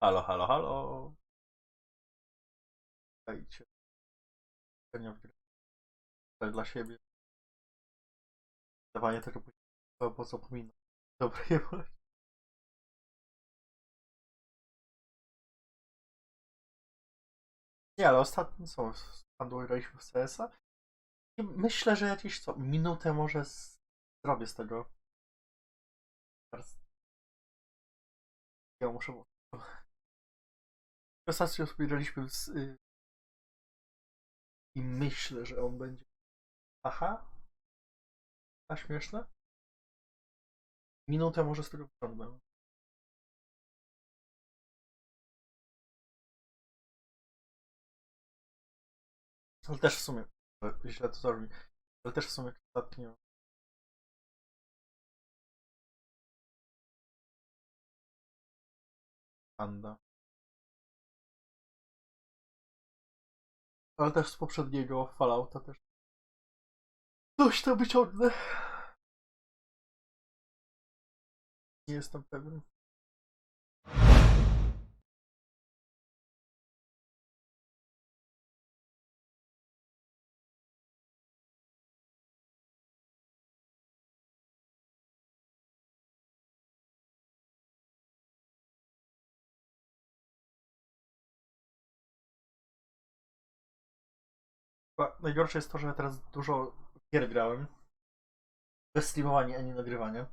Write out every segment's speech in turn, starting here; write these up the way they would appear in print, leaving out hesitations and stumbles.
Halo, halo, halo. Dajcie. Dla siebie. Dawanie tego po co powinno. Dobre jebać. Nie, ale ostatnio co? Graliśmy w CS-a. I myślę, że jakieś co? Minutę może zrobię z tego. Teraz ja muszę. Ostatnio sobie graliśmy i myślę, że on będzie. Aha. A śmieszne? Minutę może z tego wyciągnę. Ale też w sumie. Źle to zrobi. Ale też w sumie ostatnio. Panda. Ale też z poprzedniego Fallouta też. Coś tam wyciągnę. Nie jestem pewien. Najgorsze jest to, że ja teraz dużo gier grałem. Bez streamowania ani nagrywania.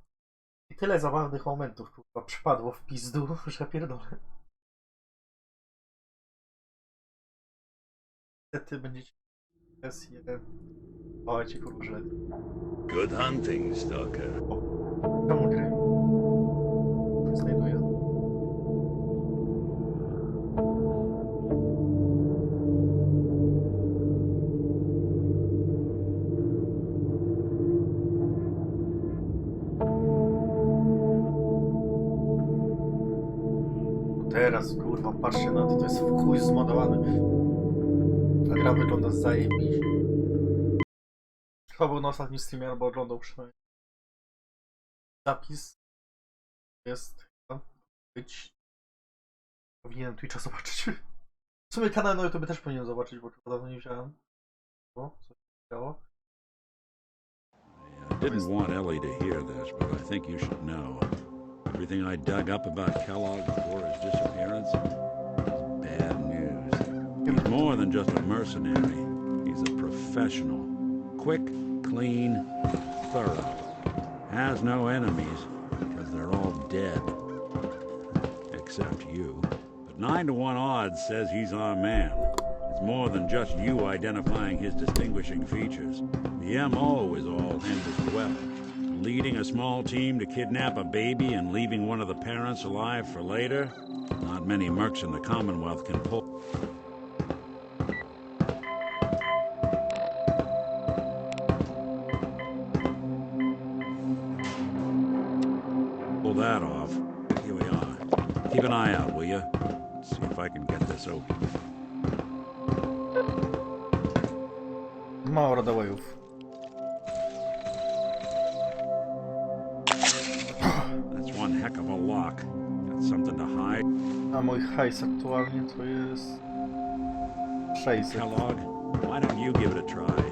I tyle zabawnych momentów kurwa przypadło w pizdu, że pierdolę. Niestety będziecie sesję. Wołajcie kurwa źle. Good hunting, Stalker. Czemu gry? Znajduję. Teraz kurwa, patrzcie na to, to jest w chuj zmodowane. Ta gra wygląda zajebiście. Chyba był na ostatnim streamie, albo oglądał przynajmniej. Zapis jest chyba być. Powinienem Twitcha zobaczyć. W sumie kanał na YouTube też powinien zobaczyć, bo chyba dawno nie wziąłem. O, coś się działo. I didn't want Ellie to hear this, but I think you should know. Everything I dug up about Kellogg before his disappearance is bad news. He's more than just a mercenary. He's a professional. Quick, clean, thorough. Has no enemies because they're all dead. Except you. But 9 to 1 odds says he's our man. It's more than just you identifying his distinguishing features. The MO is all him as well. Leading a small team to kidnap a baby and leaving one of the parents alive for later? Not many mercs in the Commonwealth can pull that off. Here we are. Keep an eye out, will you? Let's see if I can get this open. Mało rodawajów. That's one heck of a lock. Got something to hide. A mój hajs aktualnie to jest 600. Kellogg, why don't you give it a try?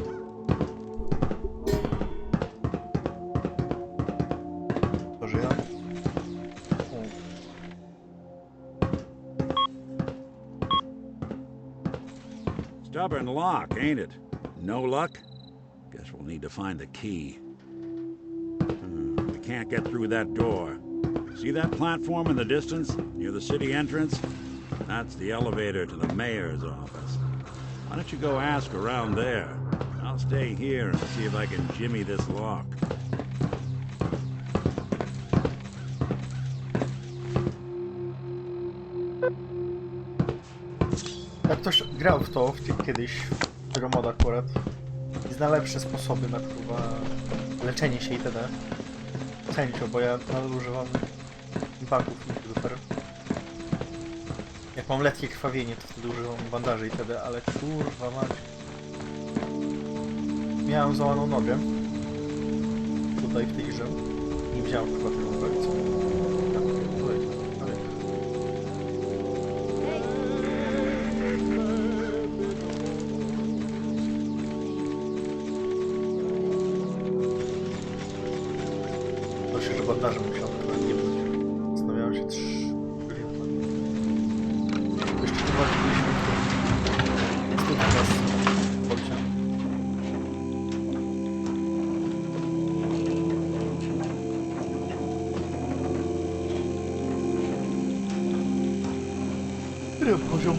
To że ja? Stubborn lock, ain't it? No luck? Guess we'll need to find the key. We can't get through that door. See that platform in the distance, near the city entrance? That's the elevator to the mayor's office. Why don't you go ask around there? I'll stay here and see if I can jimmy this lock. Jak ktoś grał w to kiedyś, w tego moda akurat, i zna lepsze sposoby na kurwa leczenie się itd. Chęcią, bo ja nadal używam baków super. Jak mam letkie krwawienie, to wtedy używam bandaży itd., ale kurwa mać. Miałem złamaną nogę. Tutaj w tej grze. Nie wziąłem chyba tego nogę, co? Myślę, że bandażem musiał chyba nie być. Zastanawiałem się 3 godziny. Jeszcze chyba byliśmy tu. Jest tu teraz w Polcie. Który poziom?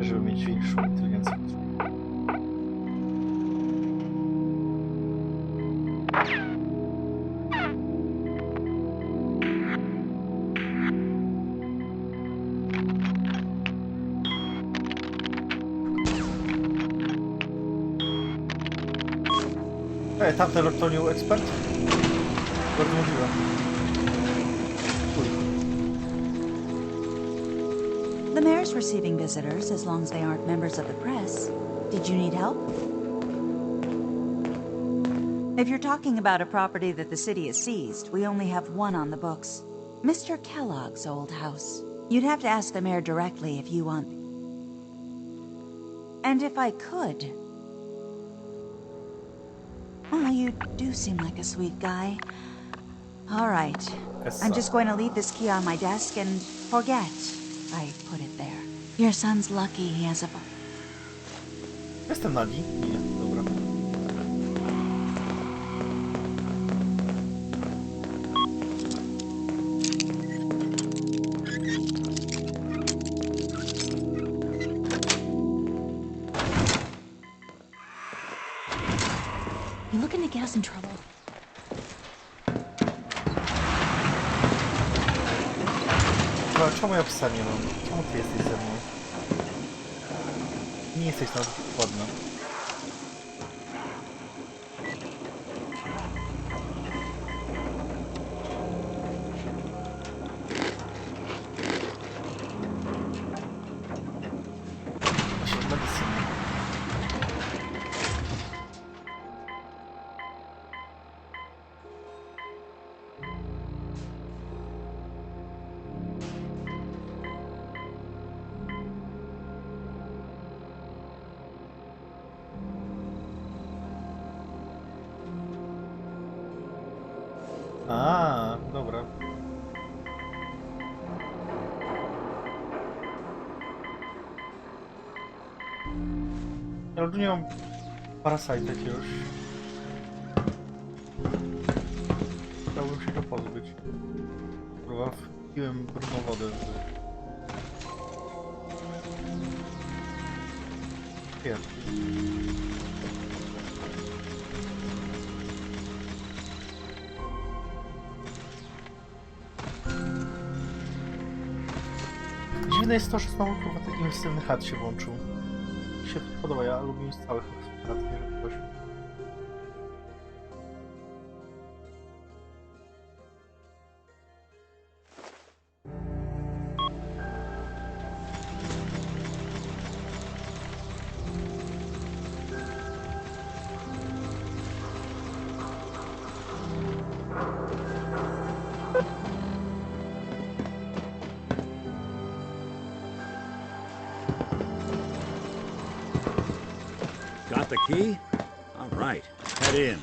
Żeby mieć większą inteligencję. Tamten rok to nie był ekspert? Bardzo możliwe. The mayor's receiving visitors as long as they aren't members of the press. Did you need help? If you're talking about a property that the city has seized, we only have one on the books. Mr. Kellogg's old house. You'd have to ask the mayor directly if you want. And if I could... Well, you do seem like a sweet guy. All right. I'm just going to leave this key on my desk and forget I put it there. Your son's lucky he has a... Jestem nagi? Nie, dobra. You looking to get us in trouble? No, czemu ja psa nie mam? Czemu ty jesteś ze mną? Nie jesteś nawet ładna. Właśnie medycyna. A, dobra. Ja tu nie mam parasite jakiegoś. Chciałbym się go pozbyć. Kurwa, wpiłem brudną wodę w... kwiatki. Dziwne jest to, że znowu kurwa taki intensywny chat się włączył. Mi się podoba, ja lubię z całych chat, jeżeli ktoś... Got the key? All right, head in.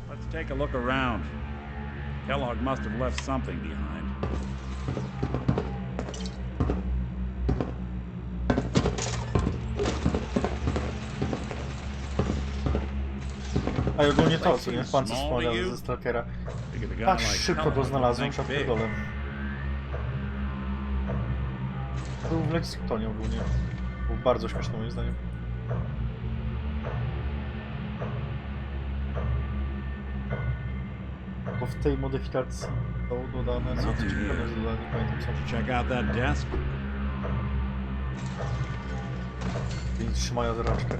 Let's take a look around. Kellogg must have left something behind. A i ogólnie to, co nie? Pan co wspomniał ze Stalkera. Tak szybko go znalazłem, że pierdolę. Był w Lexingtonie ogólnie. Był bardzo śmieszny moim zdaniem. Bo w tej modyfikacji są dodane, co nie pamiętam co. Check out that desk. Więc trzymają za rączkę.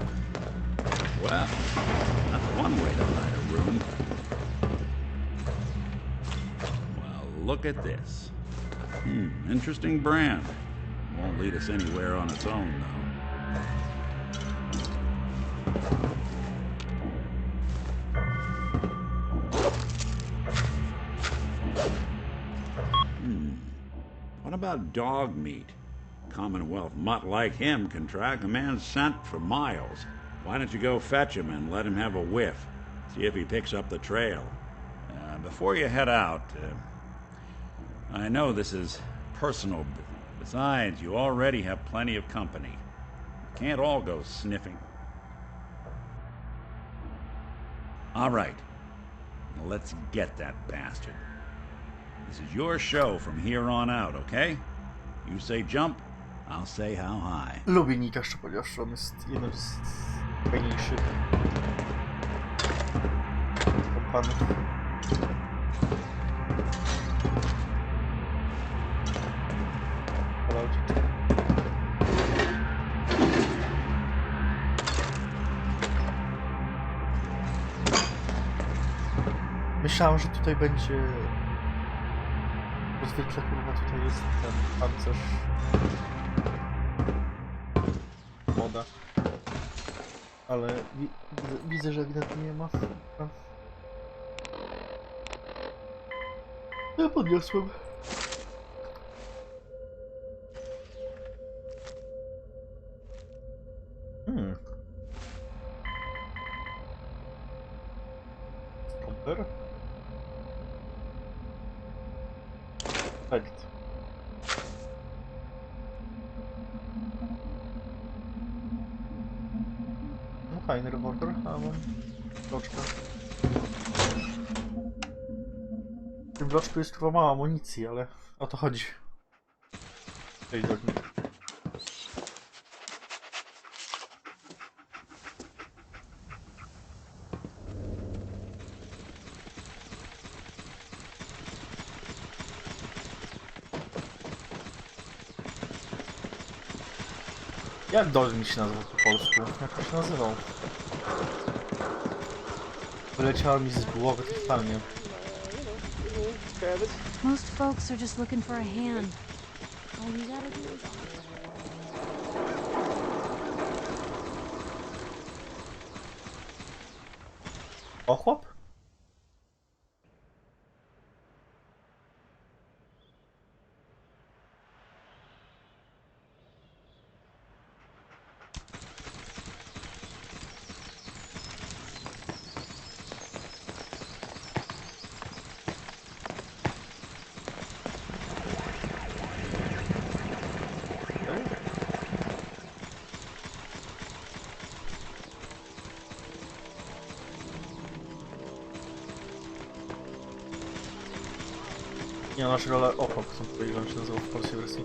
Well, that's one way to hide a room. Well, look at this. Interesting brand. Won't lead us anywhere on its own, though. What about dog meat? Commonwealth mutt like him can track a man's scent for miles. Why don't you go fetch him and let him have a whiff? See if he picks up the trail. Before you head out, I know this is personal. Besides, you already have plenty of company. You can't all go sniffing. All right. Now let's get that bastard. This is your show from here on out, okay? You say jump, I'll say how high. Lubię Nika, ponieważ on jest jednym z fajniejszych kompanów. Myślałem, że tutaj będzie... Bo zwykle kurwa tutaj jest ten pancerz... Moda. Ale widzę, że ewidentnie nie ma. Ja podniosłem. Komper? Fakt. No fajny rewolwer, a mam bloczkę. W tym bloczku jest chyba mało amunicji, ale o to chodzi. Cześć drogi. Jak Dolin się nazywał po polsku? Jak on się nazywał? Wyleciało mi z głowy totalnie. Most folks are just looking for a hand. All you gotta do is... O chłop? Nie ma naszego ale ochok, co powiedziałem, się nazywał w polskiej wersji.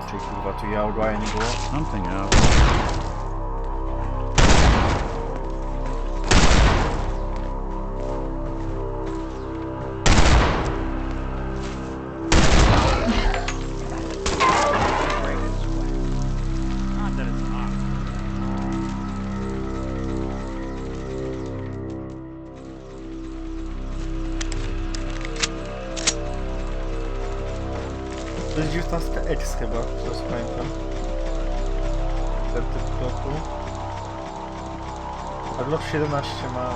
Czyli kurwa tu ja ogłaja nie było. Something out. To jest 19X chyba, teraz pamiętam. Ten typ bloku. A blok 17 ma...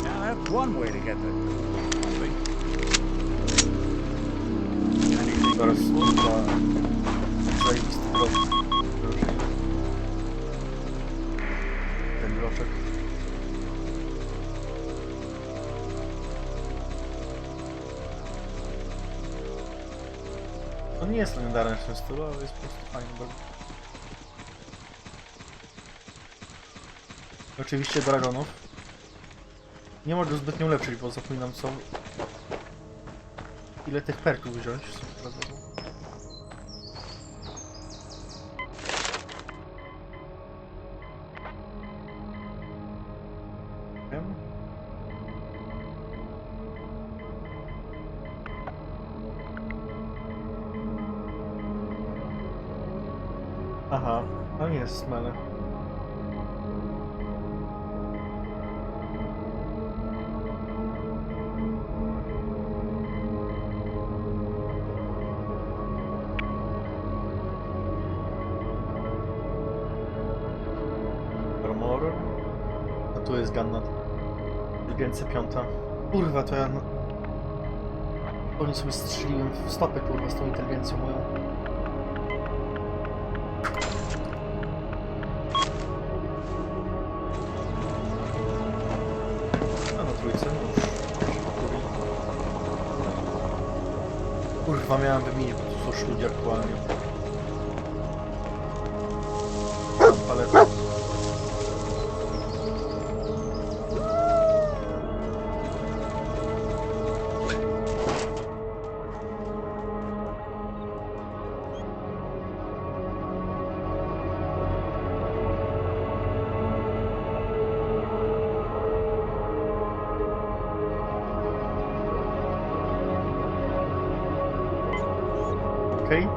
Now that's one way to get the... Zaraz chyba... Zajebisty blok. Ten bloczek. To nie jest legendarny w tym stylu, ale jest po prostu fajny blok. Oczywiście dragonów. Nie mogę zbytnio ulepszyć, bo zapominam co... Ile tych perków wziąć. Aha, to nie jest smele. Armor. A tu jest Gannat. Inteligencja 5. Kurwa, to ja... To nie sobie strzeliłem w stopę, kurwa, z tą inteligencją moją. A na trójce, no już. Kurwa, miałem wymienić, bo tu są szludzie aktualnie. Mam paletę. Okej.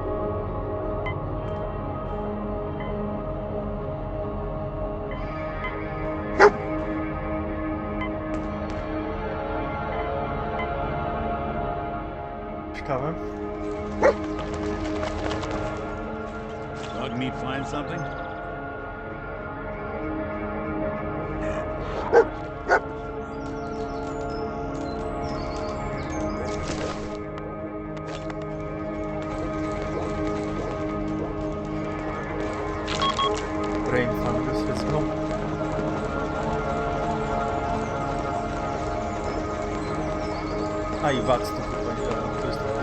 Ciekawe. Dog meat find something? Brain fungus, wszystko. A i VAT to chyba nie wiadomo, to jest trochę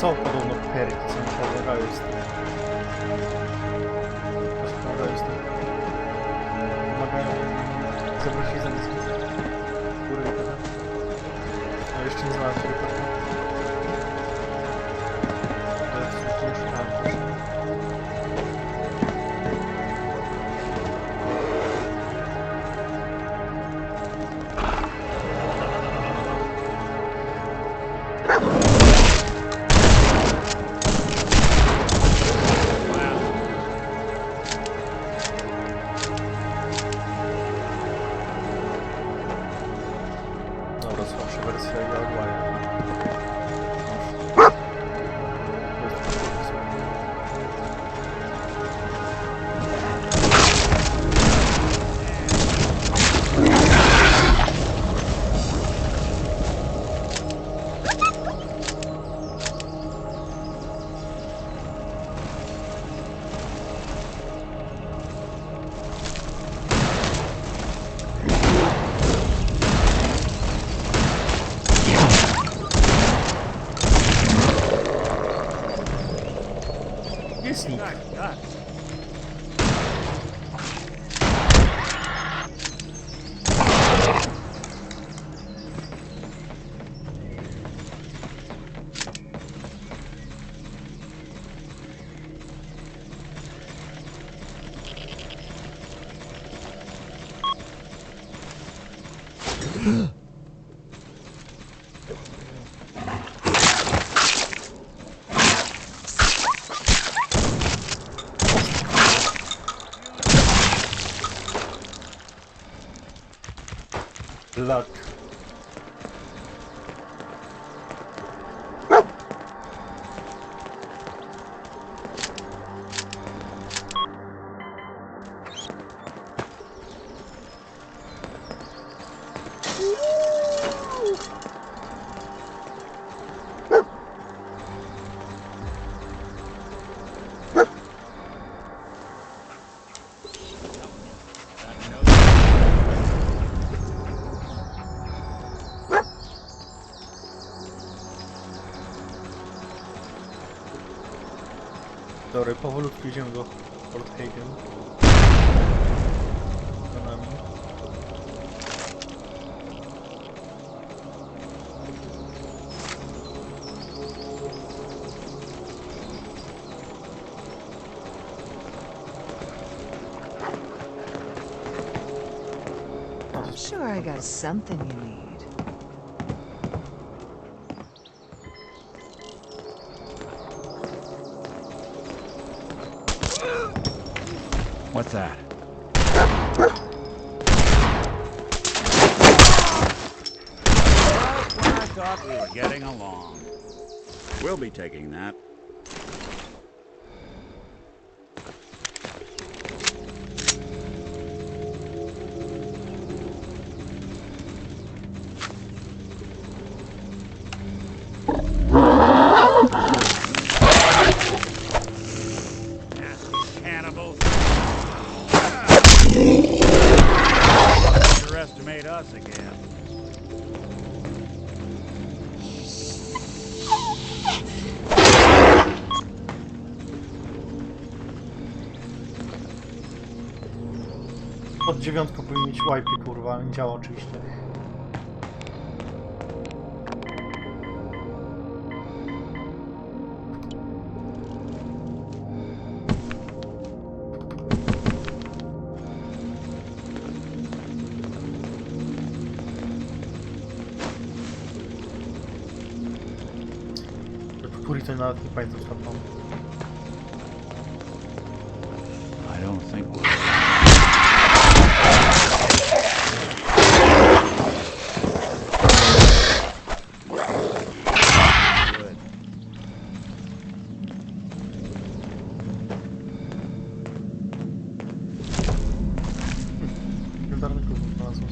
są podobno perki, co mi pomagają z tym. Pomagają z tym. Pomagają zebrać wizerunek. Góry i tak. A jeszcze nie znalazłem tego perku. Ale to nie szukałem też. Dobra, słabsza wersja i Outlier. Jest nikt. Luck. Dobra, powolutku idziemy do Fort Hagen. Za nami. Sure, I got something you need. What's that? I thought we were getting along. We'll be taking that. Nasty cannibals. Underestimate us again. Pod 9 powinien mieć wipe, kurwa, nie działa oczywiście. Kuri to nawet nie pamiętam skąd mam. I don't think we're... Legendarny kurwa znalazłem.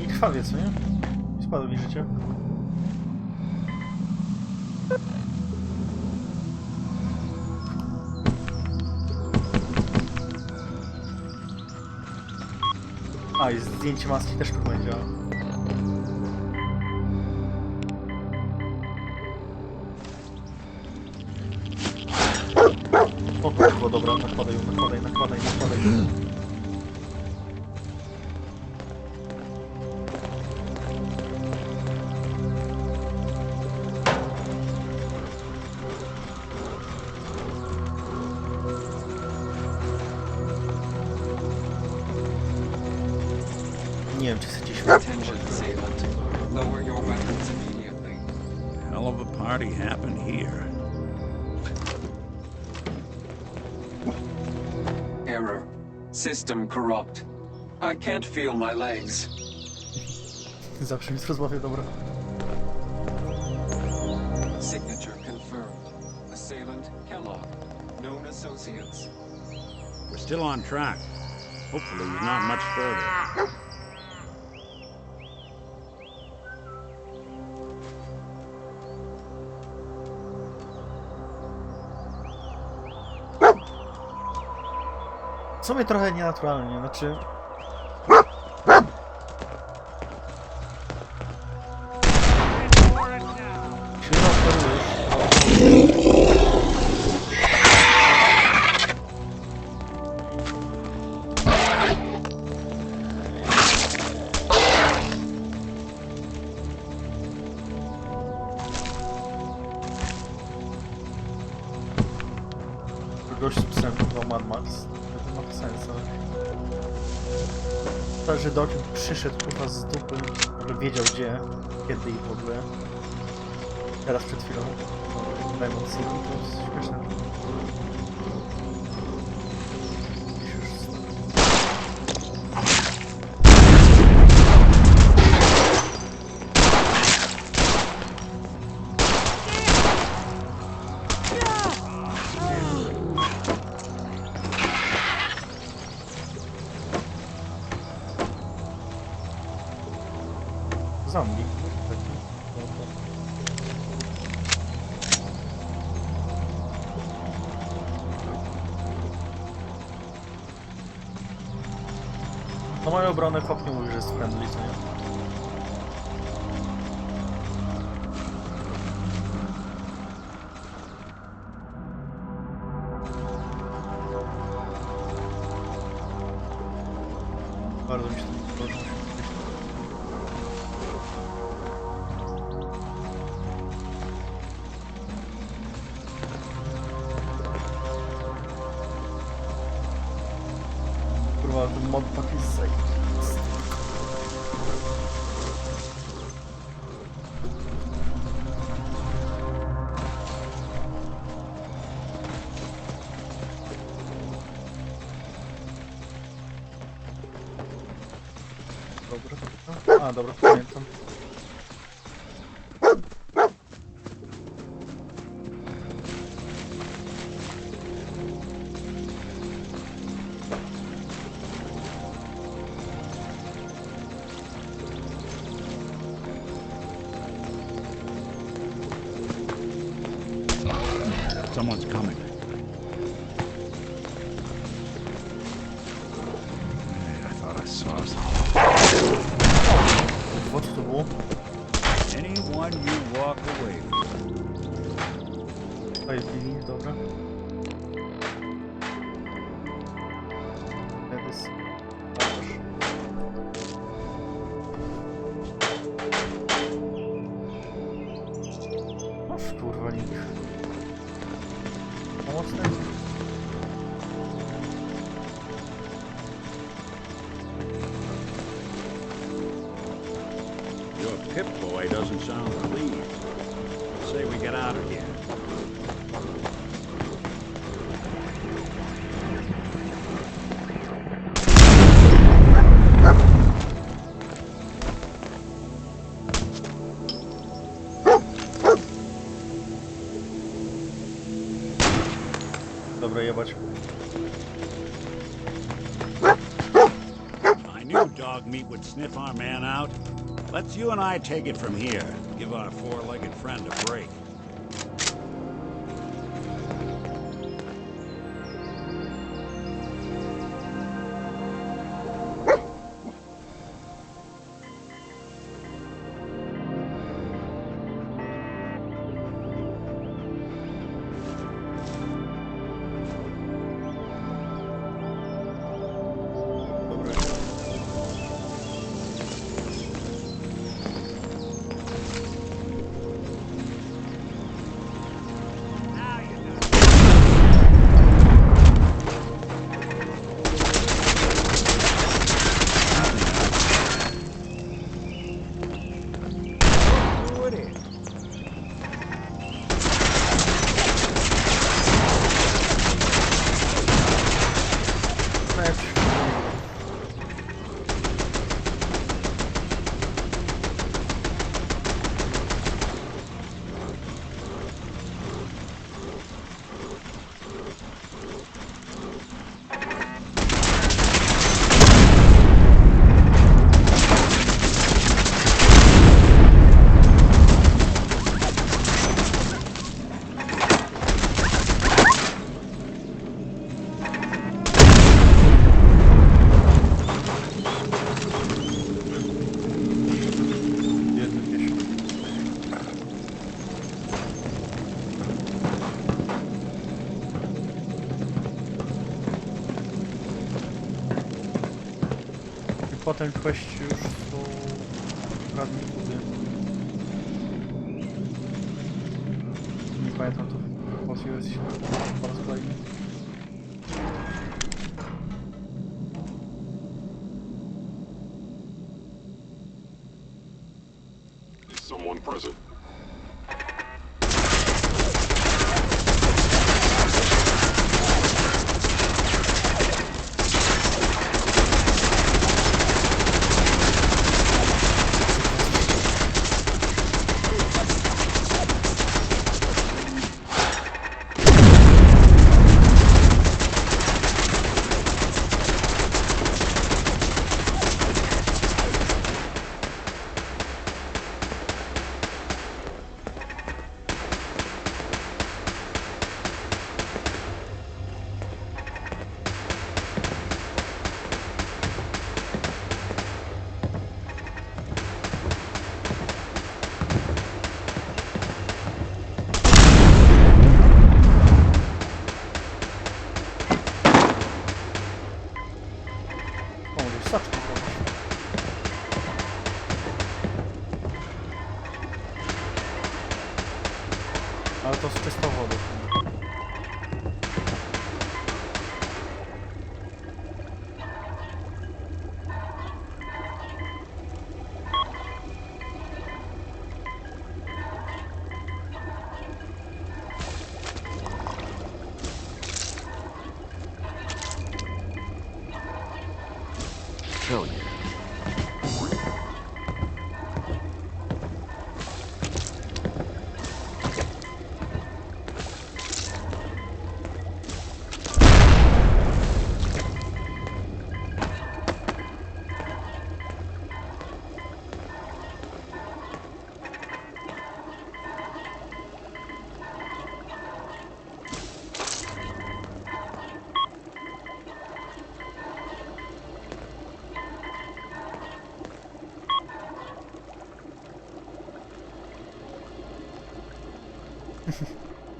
I krwawie, co nie? I spadło mi życie. A, i zdjęcie maski też kurwa nie działa. O kurwa, dobra, nakładaj. Nie wiem, czy chcecie się... Attention, assailant. Lower your weapons immediately. Hell of a party happened here. Error. System corrupt. I can't feel my legs. Zawsze mi rozmawia, dobra. Signature confirmed. Assailant Kellogg. Known associates. We're still on track. Hopefully he's not much further. W sumie trochę nienaturalnie, znaczy... Silno operujesz. Gość z psem, chyba Mad Max. To ma sens, ale... Tak, że Doki przyszedł kurwa z dupy, żeby wiedział gdzie, kiedy i w ogóle. Teraz przed chwilą. Diamond City, to jest śmieszne. Gdzieś już... Zombie. No moją obronę chłop nie mówi, że jest friendly, co nie? Bardzo mi się to podoba. Kurwa, ten modpak jest zajebisty. Dobra. A, dobra, to pamiętam. Someone's coming. Hey, I thought I saw something. Co to było? Anyone you walk away from. Tutaj bili, dobra. Edys. Pokaż. O, kurwa, nikt. Pomocny? Your Pip-Boy doesn't sound relieved. Say we get out of here. Dobra, jebać. I knew dog meat would sniff our man out. Let's you and I take it from here. Give our four-legged friend a break. Potem kwestii już są radni budy. Nie pamiętam to w polskiej wersji po raz kolejny. Is someone present? Saczki zrobić. Ale to z czystą wodą. show you.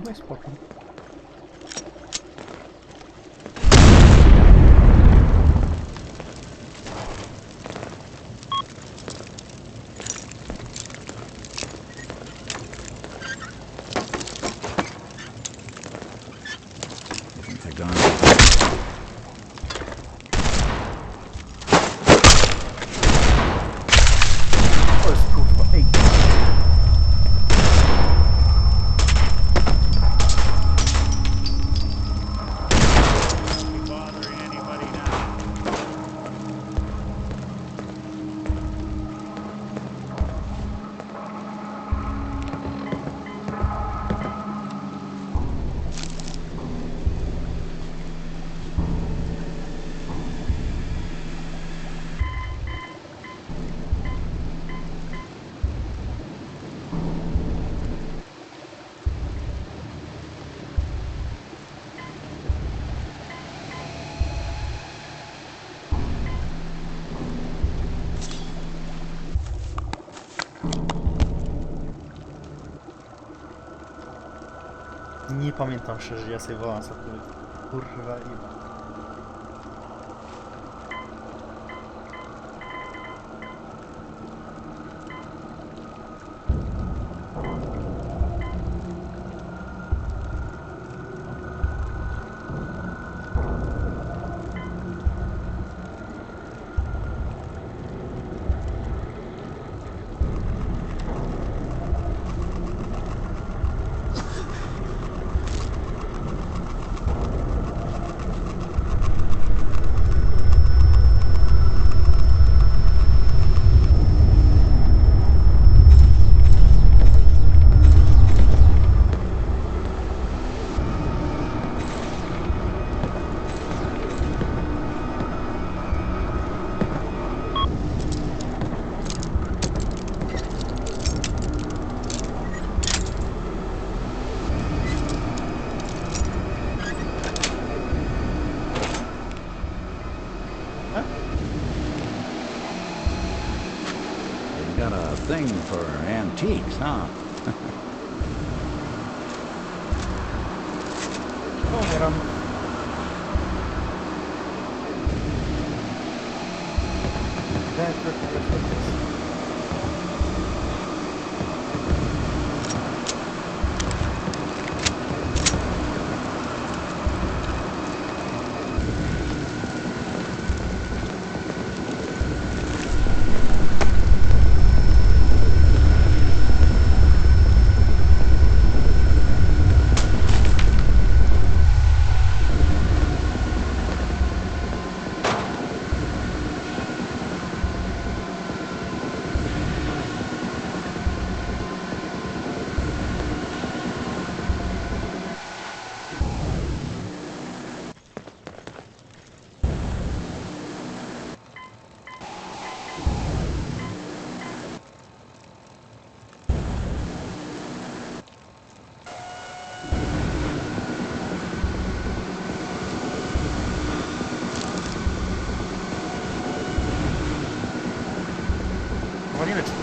No i spoko. They're gone. To jest kurwa, ej. Nie pamiętam szczerze, że ja sobie wołam za kurwa i... Got a thing for antiques, huh? Umieram. Chyba nie wiem, czy to...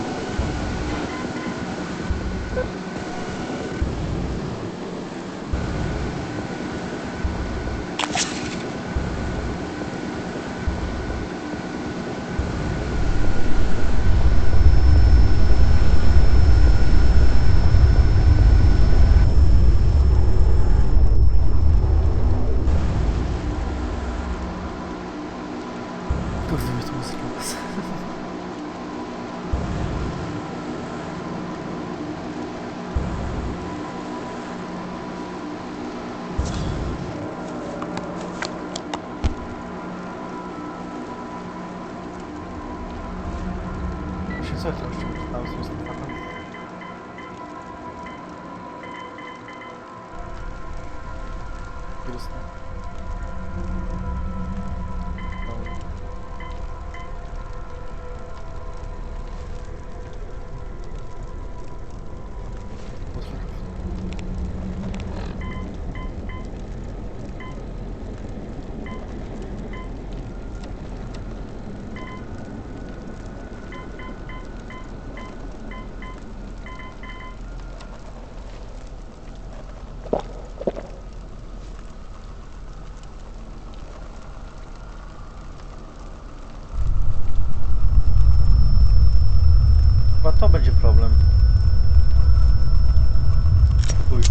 Kurde, mi to muzyka. Co to jeszcze tam z Mustafanem? Wirus nie. Chyba to będzie problem. Uj.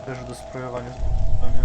Też do sprawowania spokojnie.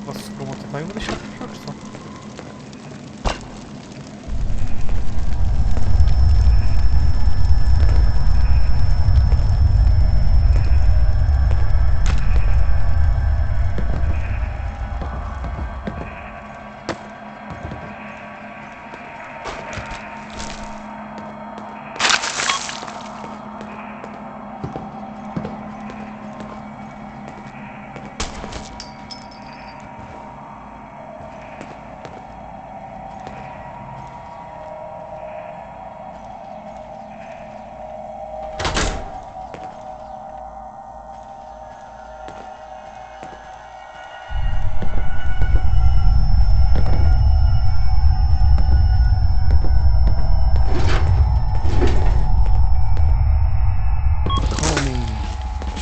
Was z komutowają będę się odpuszczał, czy co?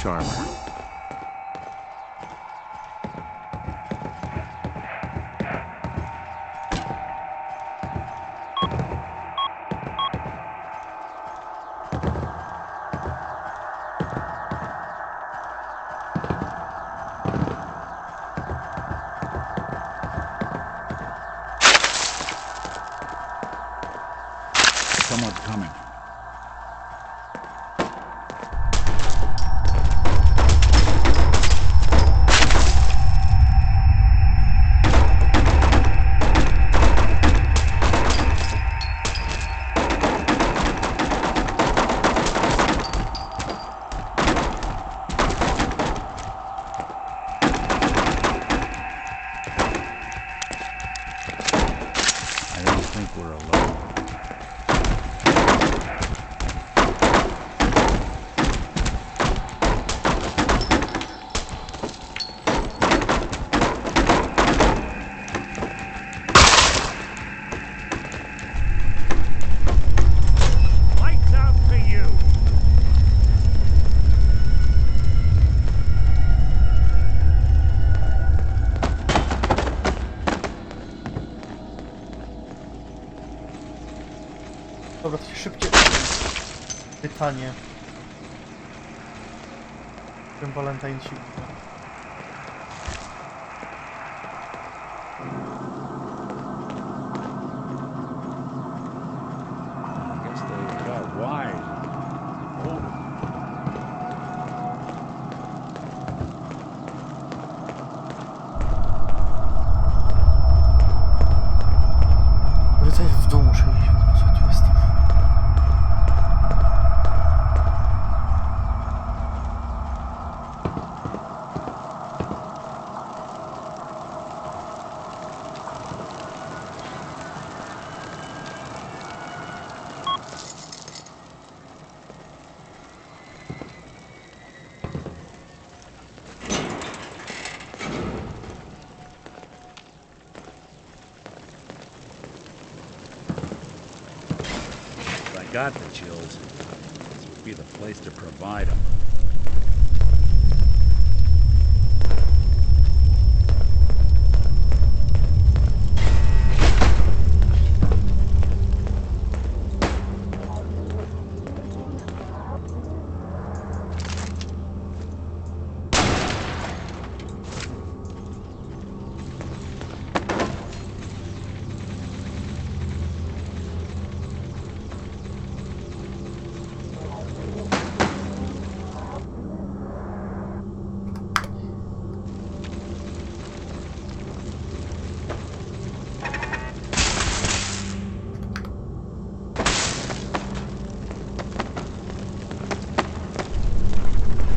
Charmer. Someone's coming. I don't think we're alone. Lights out for you! Dobra, to szybkie pytanie. Ten Valentine ci... I guess they got wise. Oh. Wracaj w dół, muszę iść. Co tu jest? If I got the chills, this would be the place to provide them.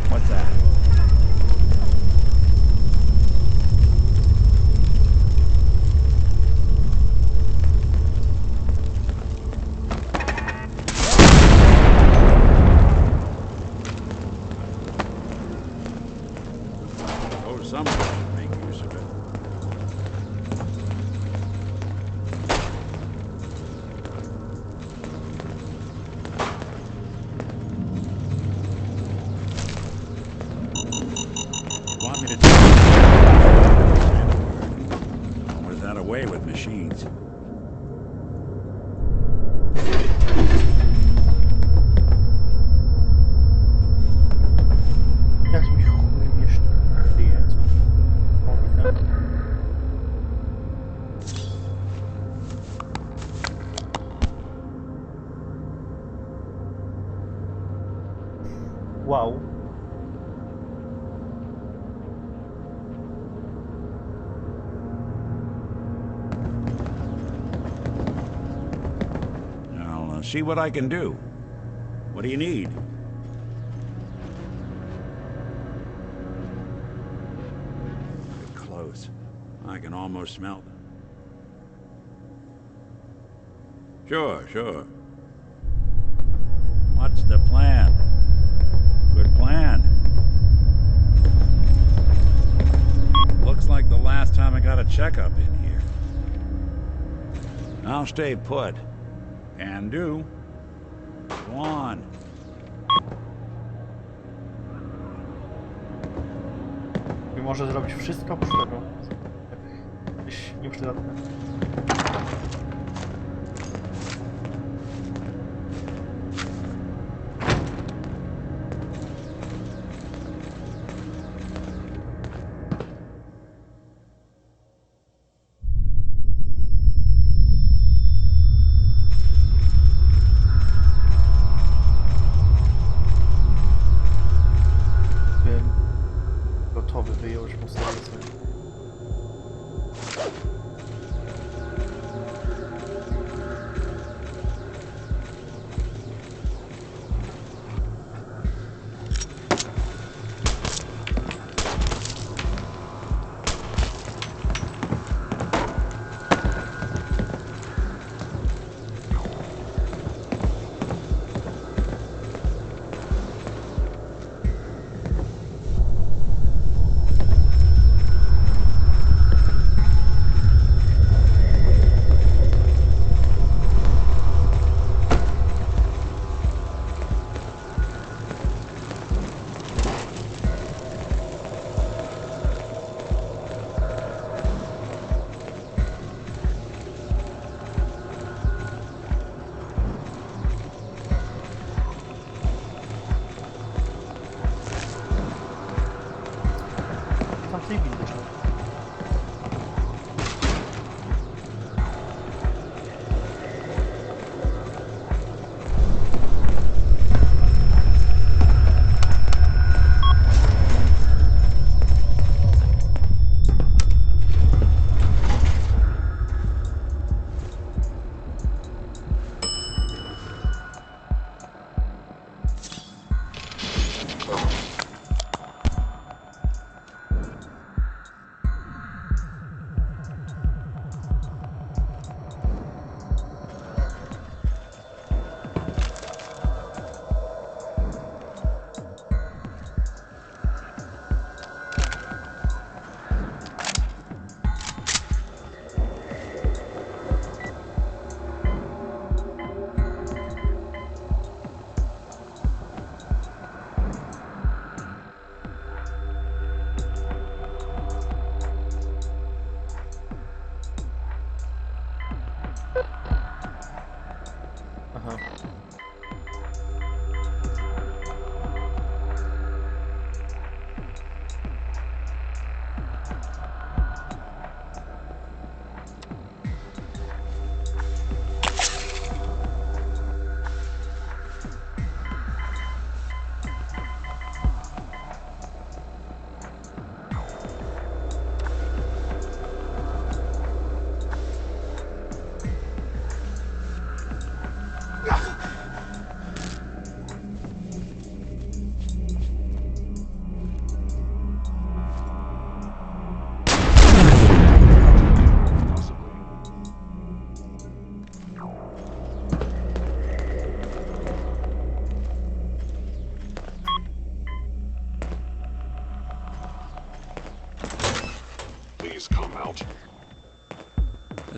What's that? Oh, somebody should make use of it. Want me to do it? Was that away with machines? Jakimś chujem jeszcze kryje, co? Mogę. Wow. I'll see what I can do. What do you need? Get close. I can almost smell them. Sure. What's the plan? Good plan. Looks like the last time I got a checkup in here. I'll stay put. Can do. Go on. I może zrobić wszystko oprócz tego. Jakieś nieprzydatne. Gotowy, wyjąłeś mu serce.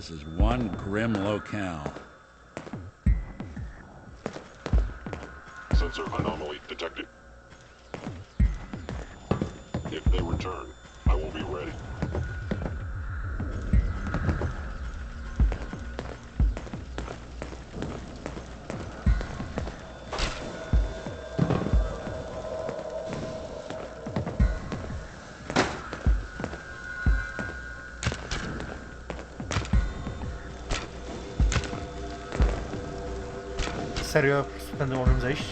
This is one grim locale. Sensor anomaly detected. If they return, I will be ready. Serio, po prostu tędy możemy zejść?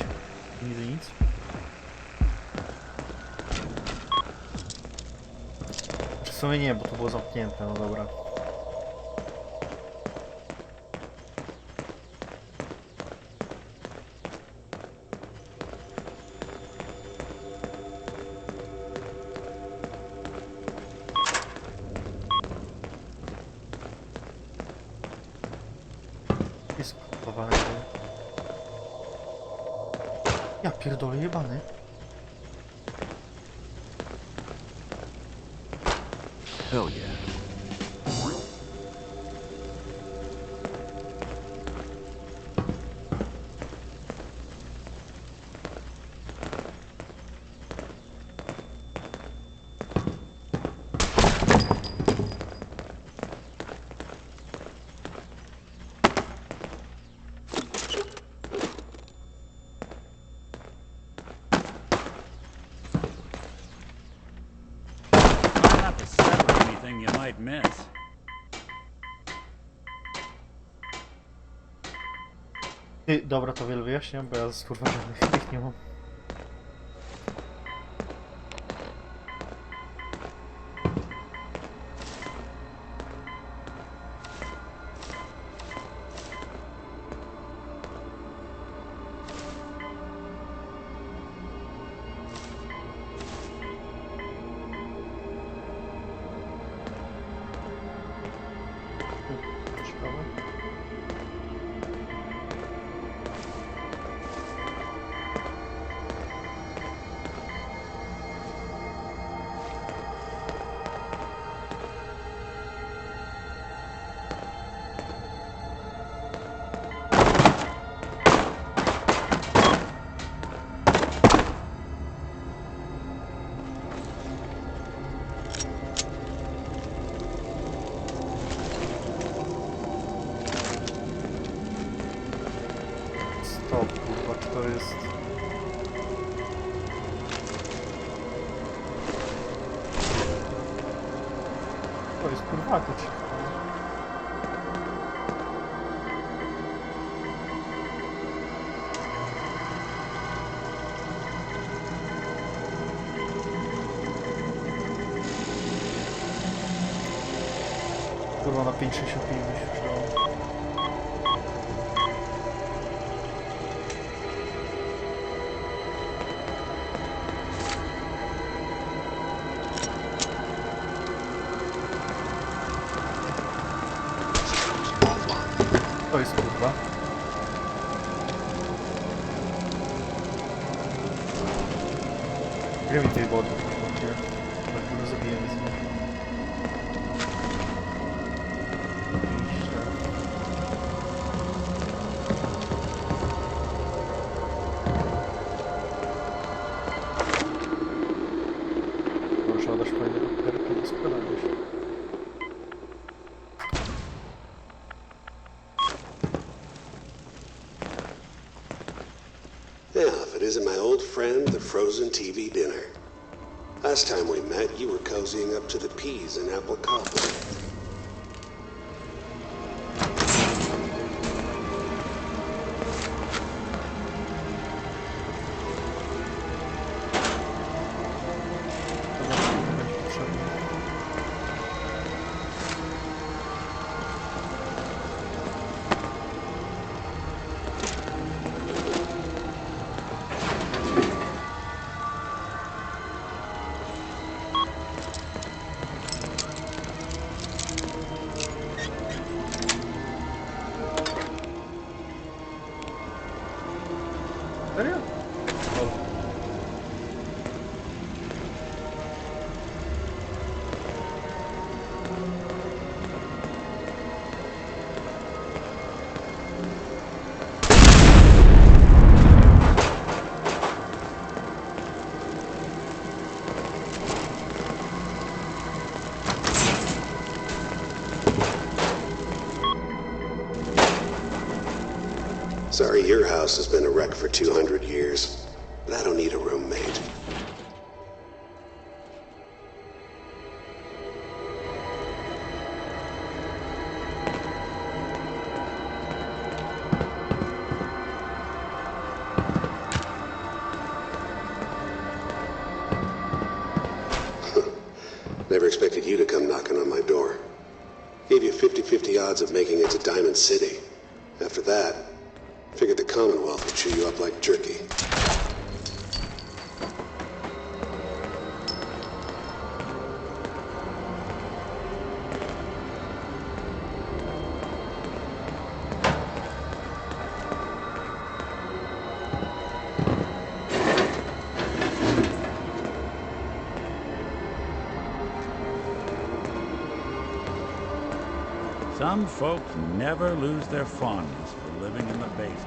Nigdy nic. W sumie nie, bo to było zamknięte, no dobra. Jest kupowane. Ja pierdolę, jebany. Hell yeah. Not to sever anything you might miss. Ty, dobra, to wiele wyjaśniam, bo ja kurwa żadnych tych nie mam. Ciekawe. Stop, kurwa, czy to jest... To jest kurwa, to czy... Kurwa, na 5,65 mi się przydało. To jest kurwa. Gdzie mi tej wody? Gdzie? Tak go zabijemy z nim. Proszę oddać fajne papierki do składania się. Now, if it isn't my old friend, the frozen TV dinner. Last time we met, you were cozying up to the peas in apple cobbler. Serio? Sorry your house has been a wreck for 200 years, but I don't need a roommate. Never expected you to come knocking on my door. Gave you 50-50 odds of making it to Diamond City. After that, figured the Commonwealth would chew you up like jerky. Some folks never lose their fondness for living in the basement.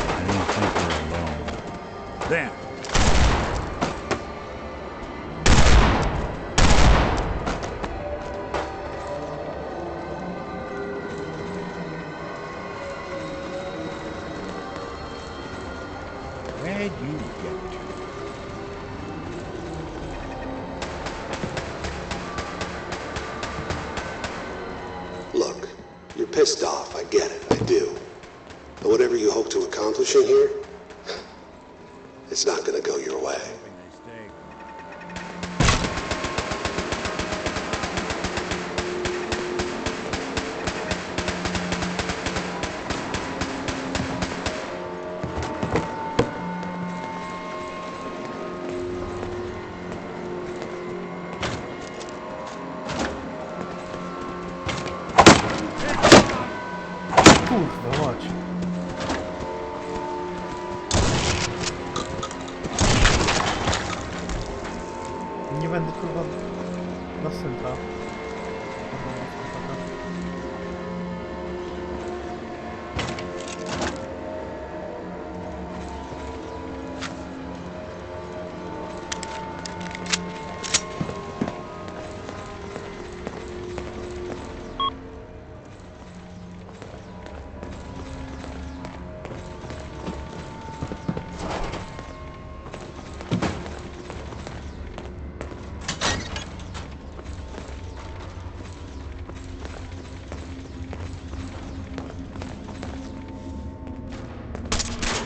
I don't think we're alone. There! Where'd you get to? Look, you're pissed off, I get it, I do. But whatever you hope to accomplish in here, it's not gonna go your way. Kurwa, chodź. Nie będę kurwa na synta.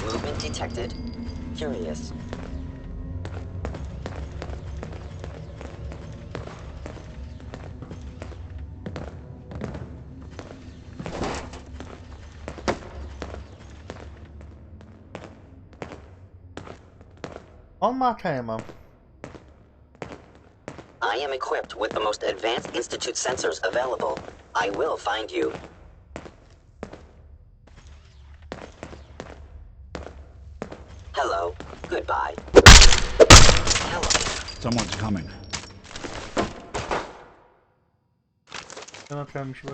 Movement detected. Curious. On ma, czy ja mam? I am equipped with the most advanced Institute sensors available. I will find you. Hello. Goodbye. Hello. Someone's coming. Zaznaczyłem siłę.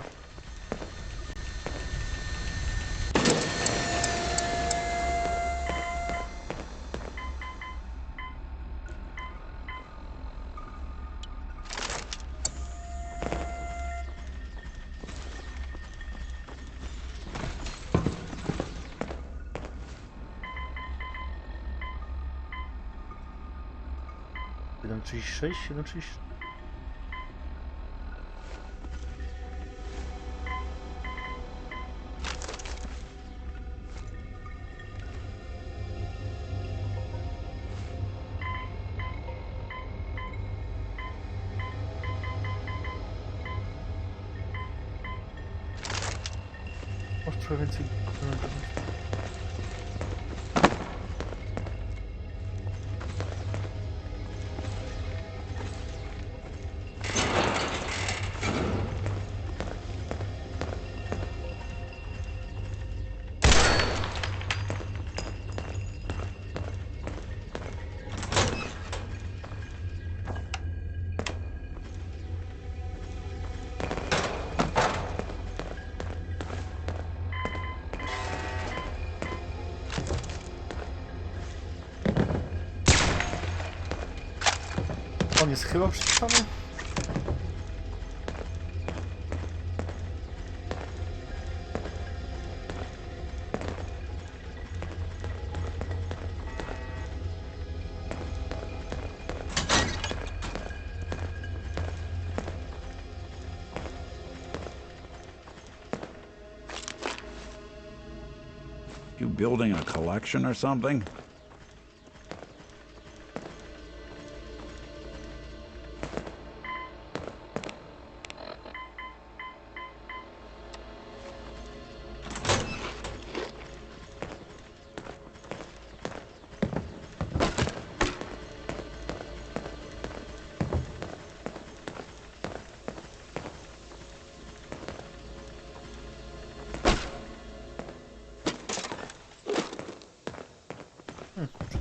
Jeden 36, 7,30. Może trochę więcej. On jest chyba przyspieszony? You building a collection or something?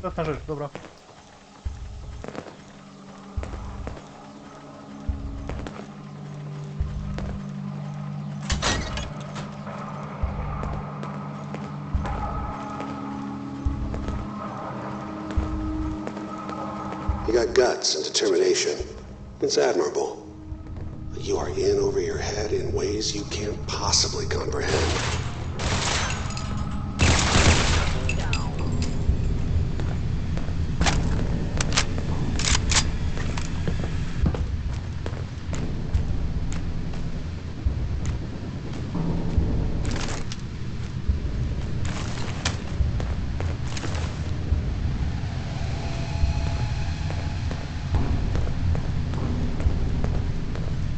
Przydatna rzecz, dobra. You got guts and determination. It's admirable. But you are in over your head in ways you can't possibly comprehend.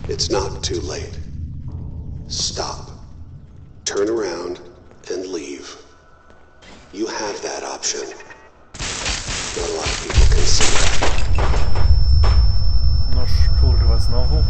It's not too late. Stop. Turn around and leave. You have that option. Not a lot of people can see that. Noż kurwa znowu.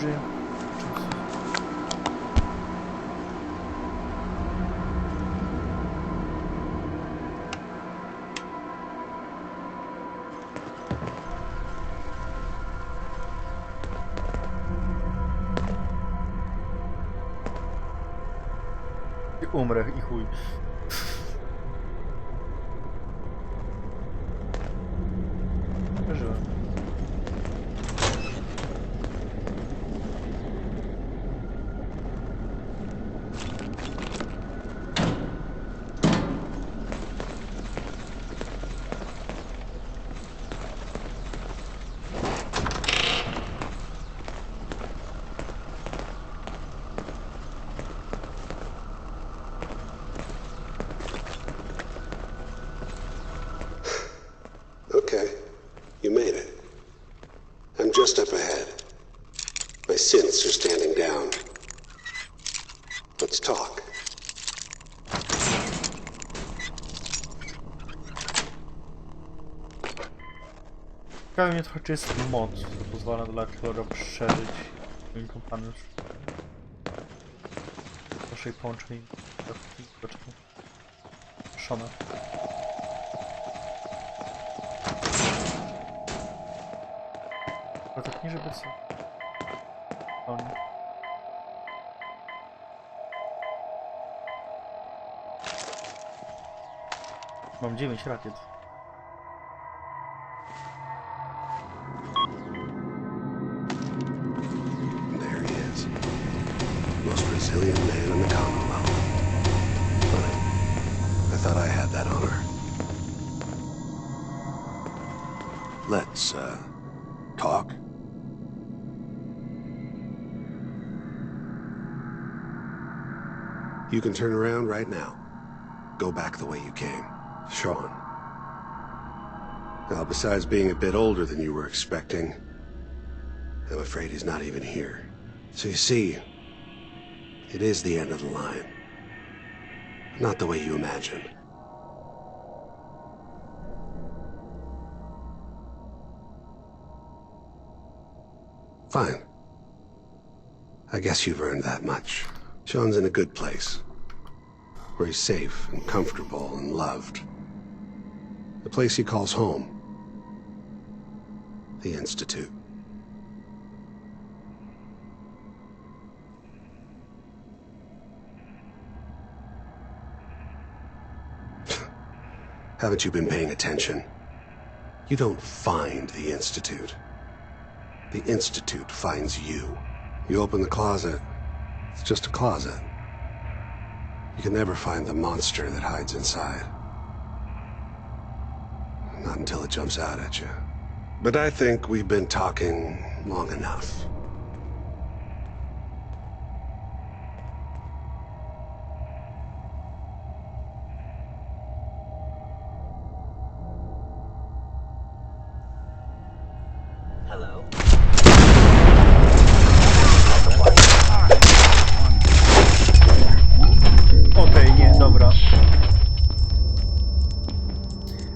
użyję. Umrę i chuj. Przeżyłem. Ciekawe mnie trochę, czy jest mod, co pozwala dla Chlora przeżyć moim kompaniusz. Naszej połączeń Szona. Ale tak nie, żeby co? O nie. Mam 9 rakiet. There he is. Most resilient man in the Commonwealth. Funny. I thought I had that honor. Let's, talk. You can turn around right now. Go back the way you came. Sean. Now, besides being a bit older than you were expecting, I'm afraid he's not even here. So you see, it is the end of the line. Not the way you imagined. Fine. I guess you've earned that much. Sean's in a good place, where he's safe and comfortable and loved. The place he calls home. The Institute. Haven't you been paying attention? You don't find the Institute. The Institute finds you. You open the closet, it's just a closet. You can never find the monster that hides inside. Not until it jumps out at you. But I think we've been talking long enough. Hello? Okej, nie, dobra.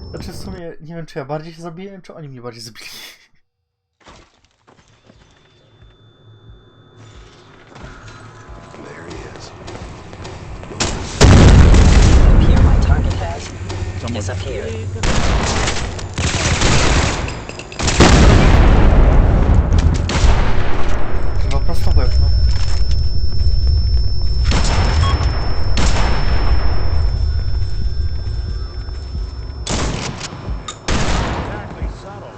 Znaczy w sumie nie wiem, czy ja bardziej się zabiłem, czy oni mnie bardziej zabili. There he is. Here my target has disappeared. Chyba prosto w łeb, no. Exactly subtle.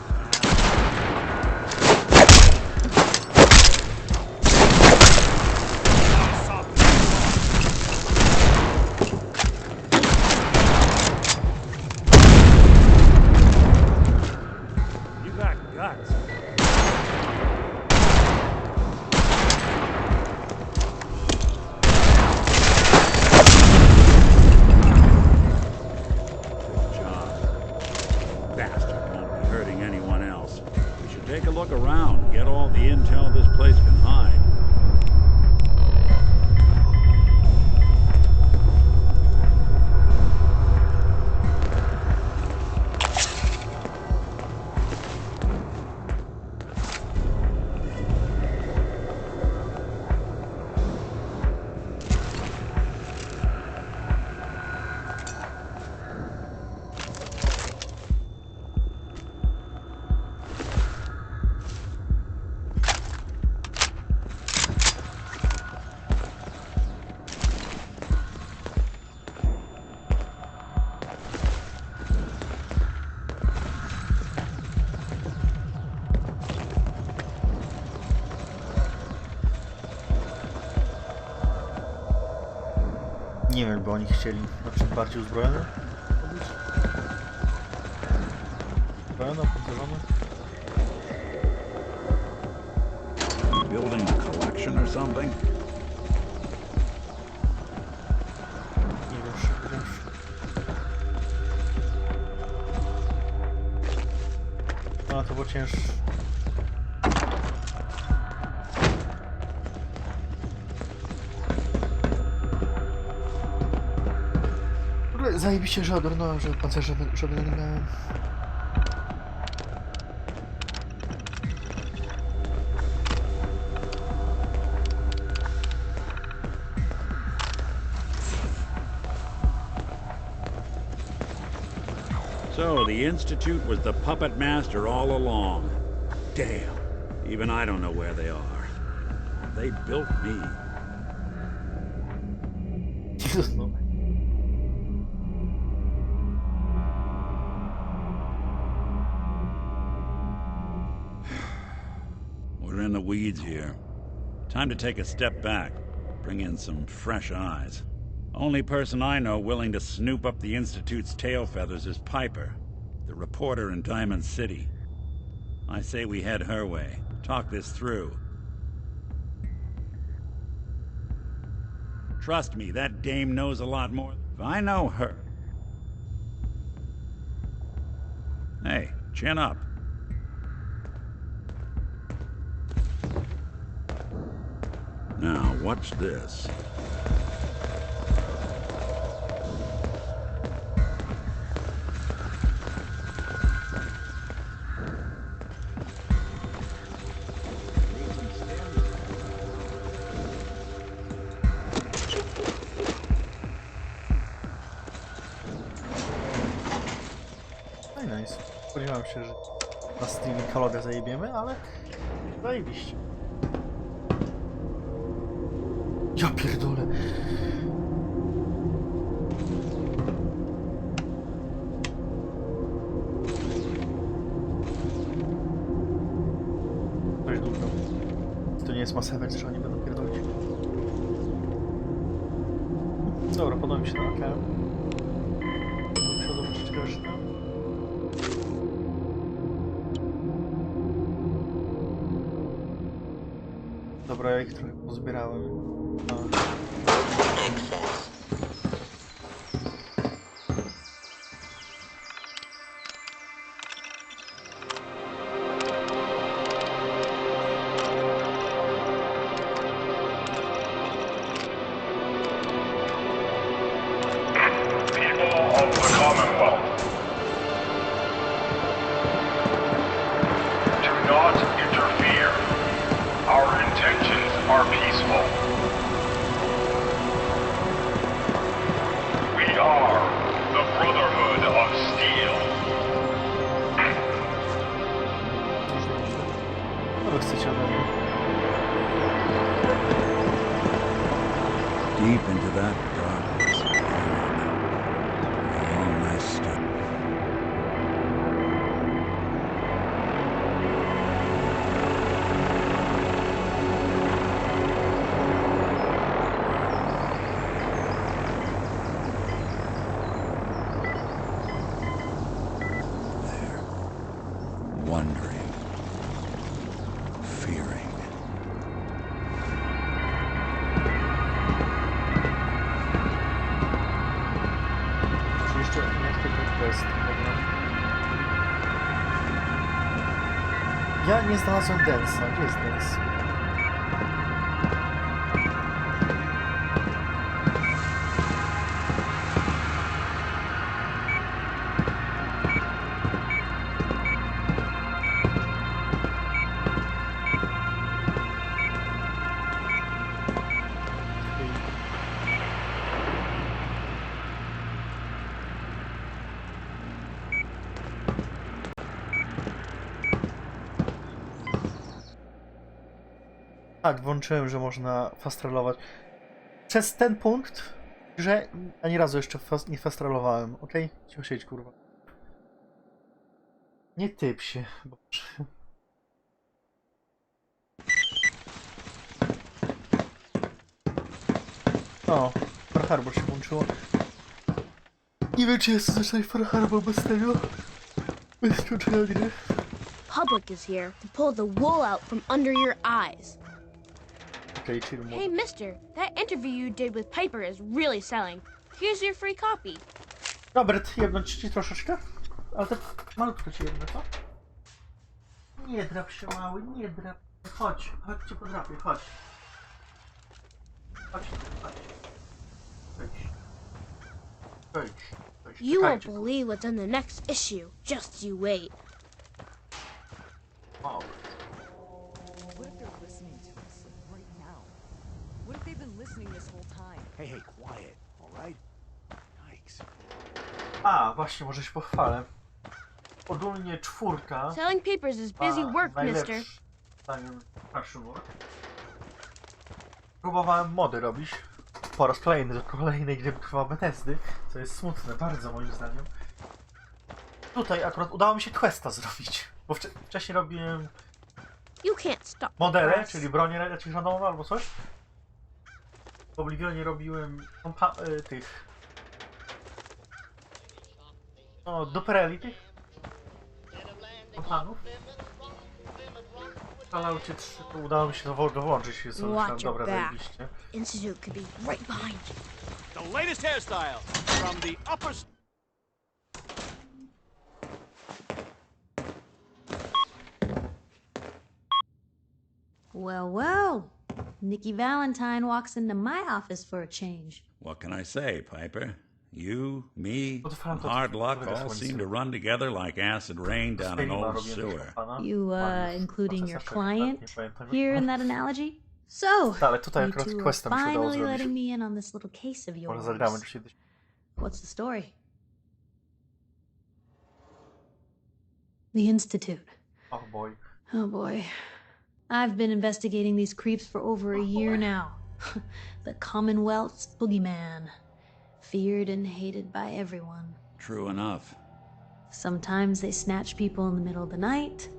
You got guts. Good job. Bastard won't be hurting anyone else. We should take a look around, get all the intel this place can hide. Nie wiem, bo oni chcieli na przykład bardziej uzbrojone być. Uzbrojone, opancerzone. Building a collection or something? Nie wiem, szybko. No, to było cięższe. Zajebiście, że odornąłem, że pancerze żadnego nie miałem. So, the Institute was the puppet master all along. Damn. Even I don't know where they are. They built me. Jezus, no. We're in the weeds here. Time to take a step back. Bring in some fresh eyes. Only person I know willing to snoop up the Institute's tail feathers is Piper, the reporter in Diamond City. I say we head her way. Talk this through. Trust me, that dame knows a lot more. If I know her... Hey, chin up. Now, what's this? No i nice. Spodziewałem się, że na streamie kalogę zajebiemy, ale zajebiście. Ja pierdolę. Coś dużo. To nie jest masewek, że oni będą pierdolić. Dobra, podoba mi się ten AKM. Muszę zobaczyć resztę. Dobra, ja ich trochę pozbierałem. Deep into that darkness, we all messed up. There, wondering, fearing. Ja nie znalazłem Densa. Gdzie jest Dens? Tak, włączyłem, że można fastrolować. Przez ten punkt, że ani razu jeszcze nie fastrolowałem, ok? Cicho siedź, kurwa. Nie typ się. O, Far Harbor się włączyło. Nie wiem, czy jest zacząć Far Harbor bez tego. Bez kluczenia gry. Public is here to pull the wool out from under your eyes. Hey, mister, that interview you did with Piper is really selling. Here's your free copy. Robert, jebnąć ci troszeczkę? Ale to malutko ci jedno, co? Nie drap się, mały, nie drap. Chodź, chodź cię podrapię, chodź. Chodź, chodź. Chodź. You won't believe what's in the next issue. Just you wait. O. What if they're listening to us right now? What if they've been listening this whole time? Hey, quiet, all right? Yikes. A, właśnie, może się pochwalę. Ogólnie 4. Selling papers is busy work, mister. Najlepszy, zdaniem Passion Work. Próbowałem mody robić. Po raz kolejny do kolejnej gry trwa Bethesdy, co jest smutne bardzo moim zdaniem. Tutaj akurat udało mi się questa zrobić, bo wcześniej robiłem You can't stop modele, press. czyli bronię jakieś randomowe albo coś. W Oblivionie robiłem tych... No, dupereli tych kompanów. W Falloutie 3 to udało mi się to dołączyć, jest dobra zajebiście. Institute could be right behind you. The latest hairstyle from the upper... Well, well. Nikki Valentine walks into my office for a change. What can I say, Piper? You, me, No to and hard luck all seem to run together like acid rain down an old sewer. You, including your client here in that analogy? So, Ale tutaj you akurat two are questa mi się udało finally letting zrobić. me in on this little case of Może yours. zagramy dzisiaj. What's the story? The Institute. Oh boy. Oh boy. I've been investigating these creeps for over a year now. The Commonwealth's boogeyman. Feared and hated by everyone. True enough. Sometimes they snatch people in the middle of the night,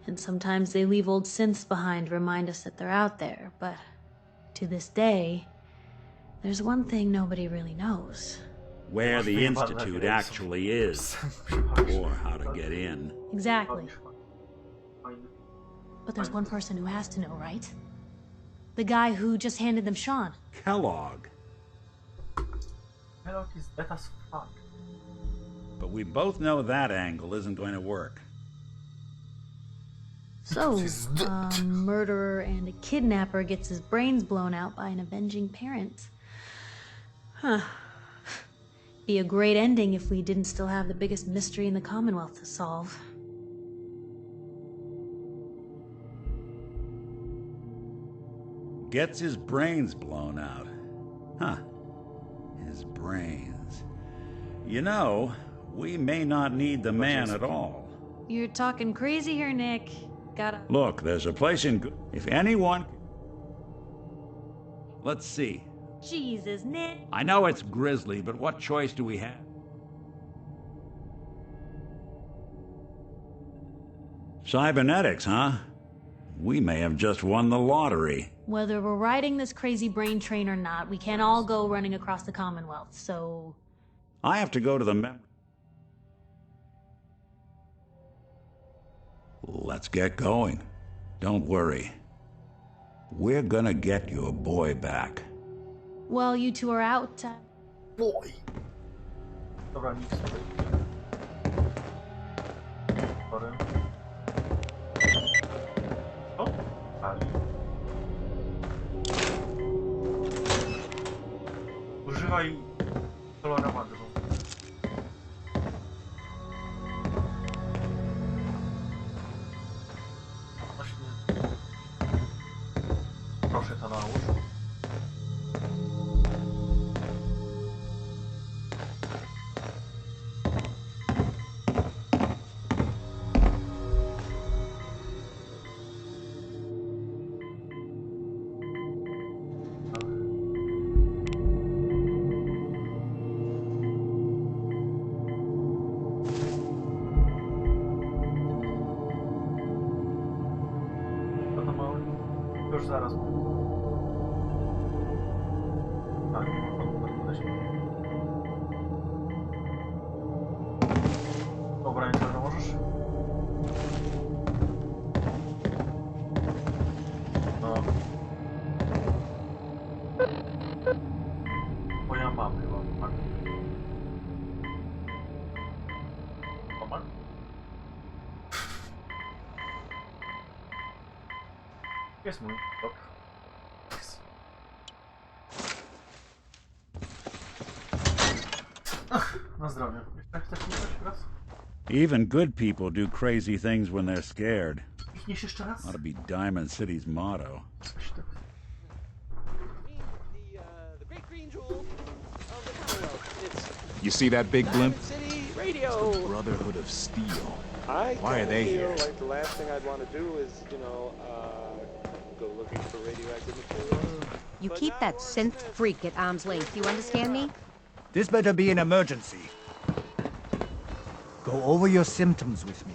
and sometimes they leave old synths behind to remind us that they're out there. But to this day, there's one thing nobody really knows. Where the Institute actually is, or how to get in. Exactly. But there's one person who has to know, right? The guy who just handed them Sean. Kellogg. Kellogg is dead as fuck. But we both know that angle isn't going to work. So, a murderer and a kidnapper gets his brains blown out by an avenging parent. Huh. Be a great ending if we didn't still have the biggest mystery in the Commonwealth to solve. Gets his brains blown out. Huh. His brains. You know, we may not need the man at all. You're talking crazy here, Nick. Gotta... Look, there's a place in... If anyone... Let's see. Jesus, Nick. I know it's grisly, but what choice do we have? Cybernetics, huh? We may have just won the lottery. Whether we're riding this crazy brain train or not, we can't all go running across the Commonwealth, so... I have to go to the Let's get going. Don't worry. We're gonna get your boy back. While you two are out... Boy! Dobra, nic sobie. Sorry. O! Ali. Używaj kolorowego. Właśnie. Proszę to nałóż. Już zaraz. Tak, dobra, nie to możesz? No. Bo ja mam chyba, tak. Omal? Jest mój blok. Ach, na zdrowie. Jak chcesz pisać raz? Even good people do crazy things when they're scared. Pichniesz jeszcze raz? Ought to be Diamond City's motto. You see that big blimp? the Brotherhood of Steel. I Why are they feel here? like the last thing I'd want to do is, go looking for radioactive material. You keep that synth freak at arm's length, you understand me? This better be an emergency. Go over your symptoms with me.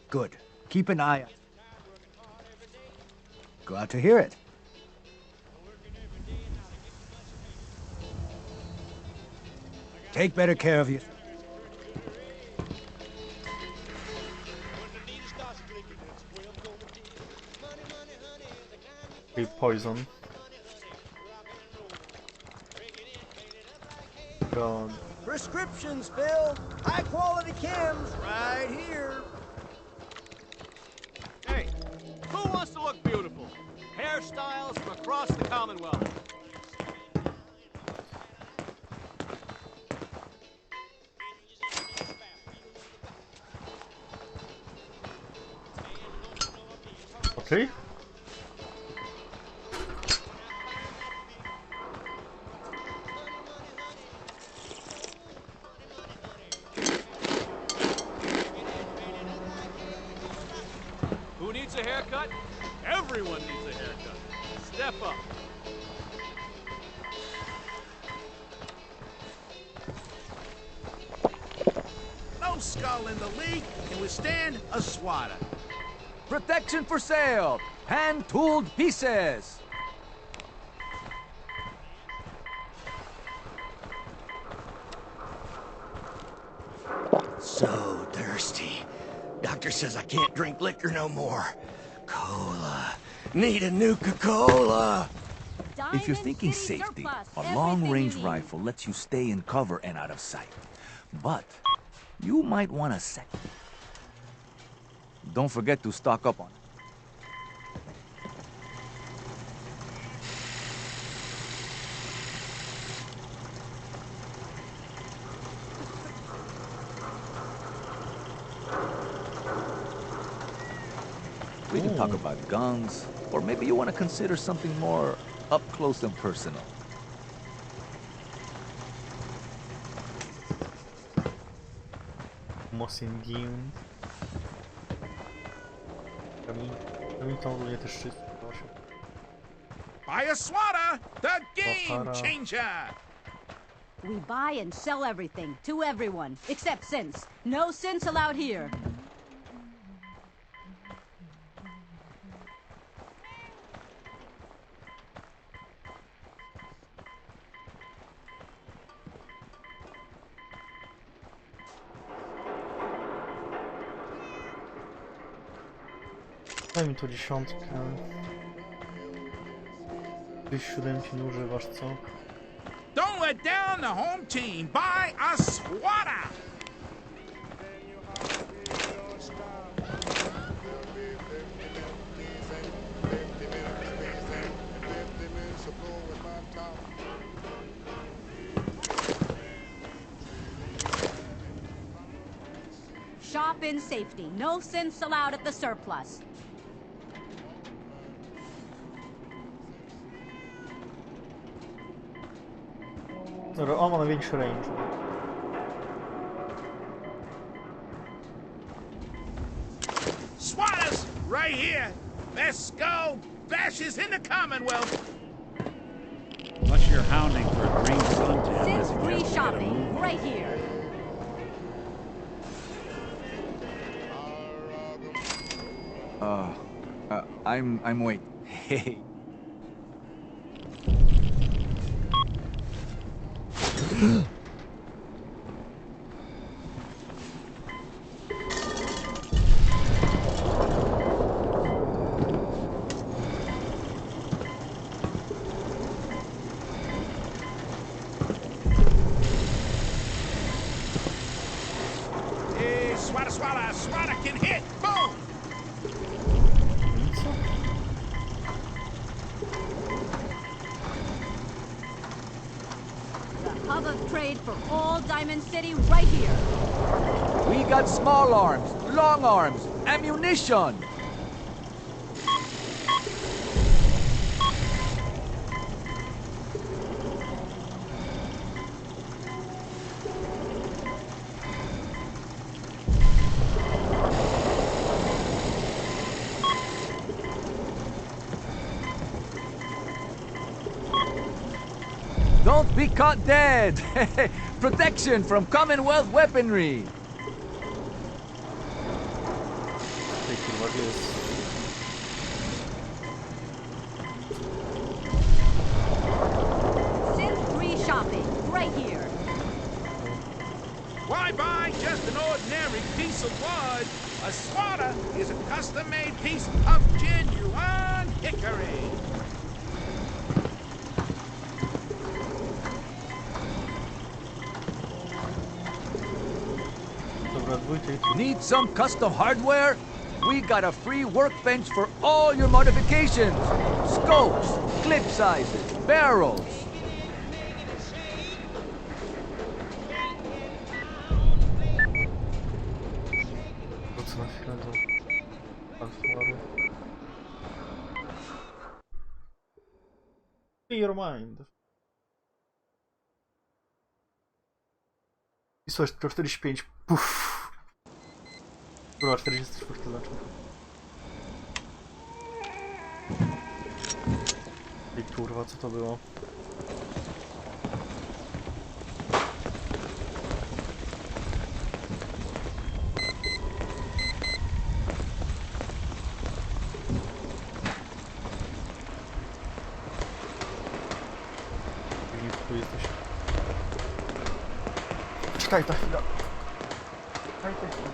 Good. Keep an eye out. Glad to hear it. Take better care of you. Poison. God. Prescriptions, Phil. High quality chems right here. Hey, who wants to look beautiful? Hairstyles from across the Commonwealth. Okay. Who needs a haircut? Everyone needs a haircut. Step up. No skull in the league can withstand a swatter. Protection for sale! Hand-tooled pieces! So thirsty. Doctor says I can't drink liquor no more. Cola. Need a Nuka-Cola. If you're thinking safety, a long-range rifle lets you stay in cover and out of sight. But you might want a second. Don't forget to stock up on it. We can talk about guns, or maybe you want to consider something more up close and personal. Mossingin. Kamień to ogólnie też wszystko. Buy a swatter, the game Swatter. changer. We buy and sell everything, to everyone, except synths. No synths allowed here. Daj mi tu 10. Tyś 7 nie używasz, co? Don't let down the home team. Buy a swatter. Shop in safety. No synths allowed at the surplus. Dobra, on ma największy range. Swatters, right here. Best skull bashes in the Commonwealth. Unless you're hounding for a green suntan. Synth free shopping, right here. I'm waiting. Hey. Hey, swatter, swatter, swatter can hit. Boom. The hub of trade for all Diamond City, right here. We got small arms, long arms, ammunition! Don't be caught dead! Protection from Commonwealth weaponry! Ty kurwa, gdzie jest? Synth-free shopping, right here. Why buy just an ordinary piece of wood? A swatter is a custom-made piece of genuine hickory. Dobra, dwójkę i tu. Need some custom hardware? We got a free workbench for all your modifications. Scopes, clip sizes, barrels. To co na chwilę do Alfary. Free your mind. I słuchaj, tylko 45. Puff. Kurwa, 44 to znaczy. I kurwa, co to było? Tu jesteś. Czekaj ta chwila. Czekaj ta chwila.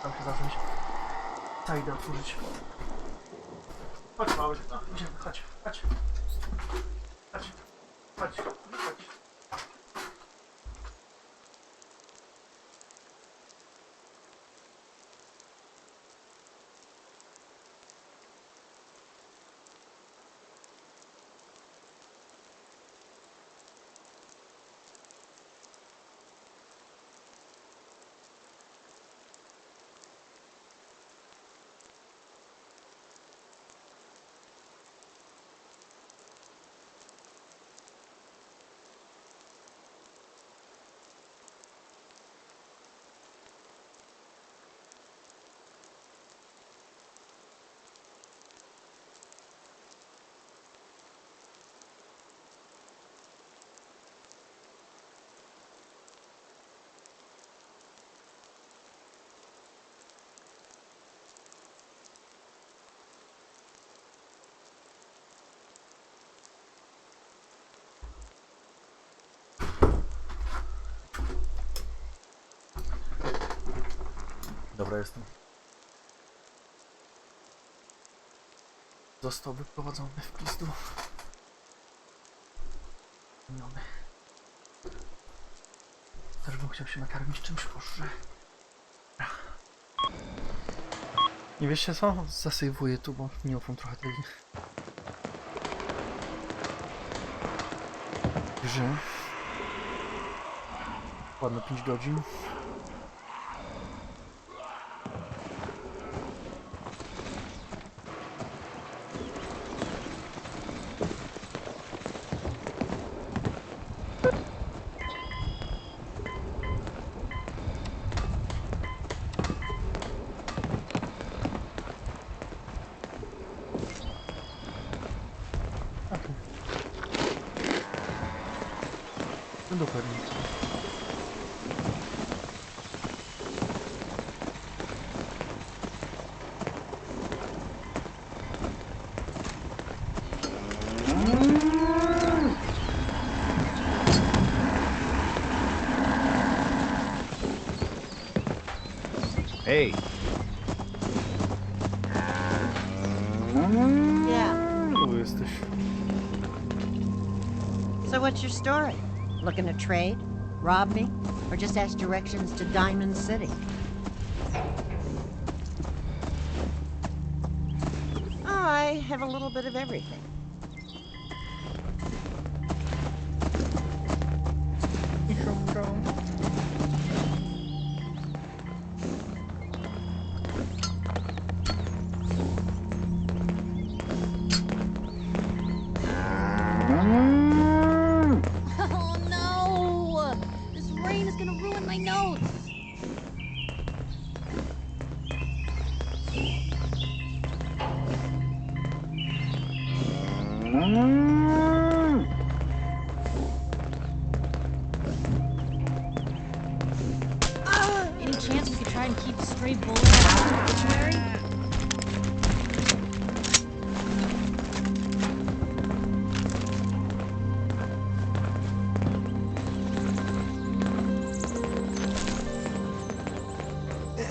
Tam się zacząć. Idę otworzyć. Chodź mały. No, idziemy, chodź, chodź. Chodź, chodź, chodź. Dobra, jestem. Został wyprowadzony w pizdu. Miniony. Też bym chciał się nakarmić czymś, proszę. Nie wiecie co? Zasejwuję tu, bo nie ufam trochę tej grze. Ładne 5 godzin. Dokładnie. Hey. Yeah. Tu jesteś. So what's your story? Looking to trade? Rob me? Or just ask directions to Diamond City? I have a little bit of everything. Oh no! This rain is gonna ruin my notes. and keep stray bullets out of the obituary?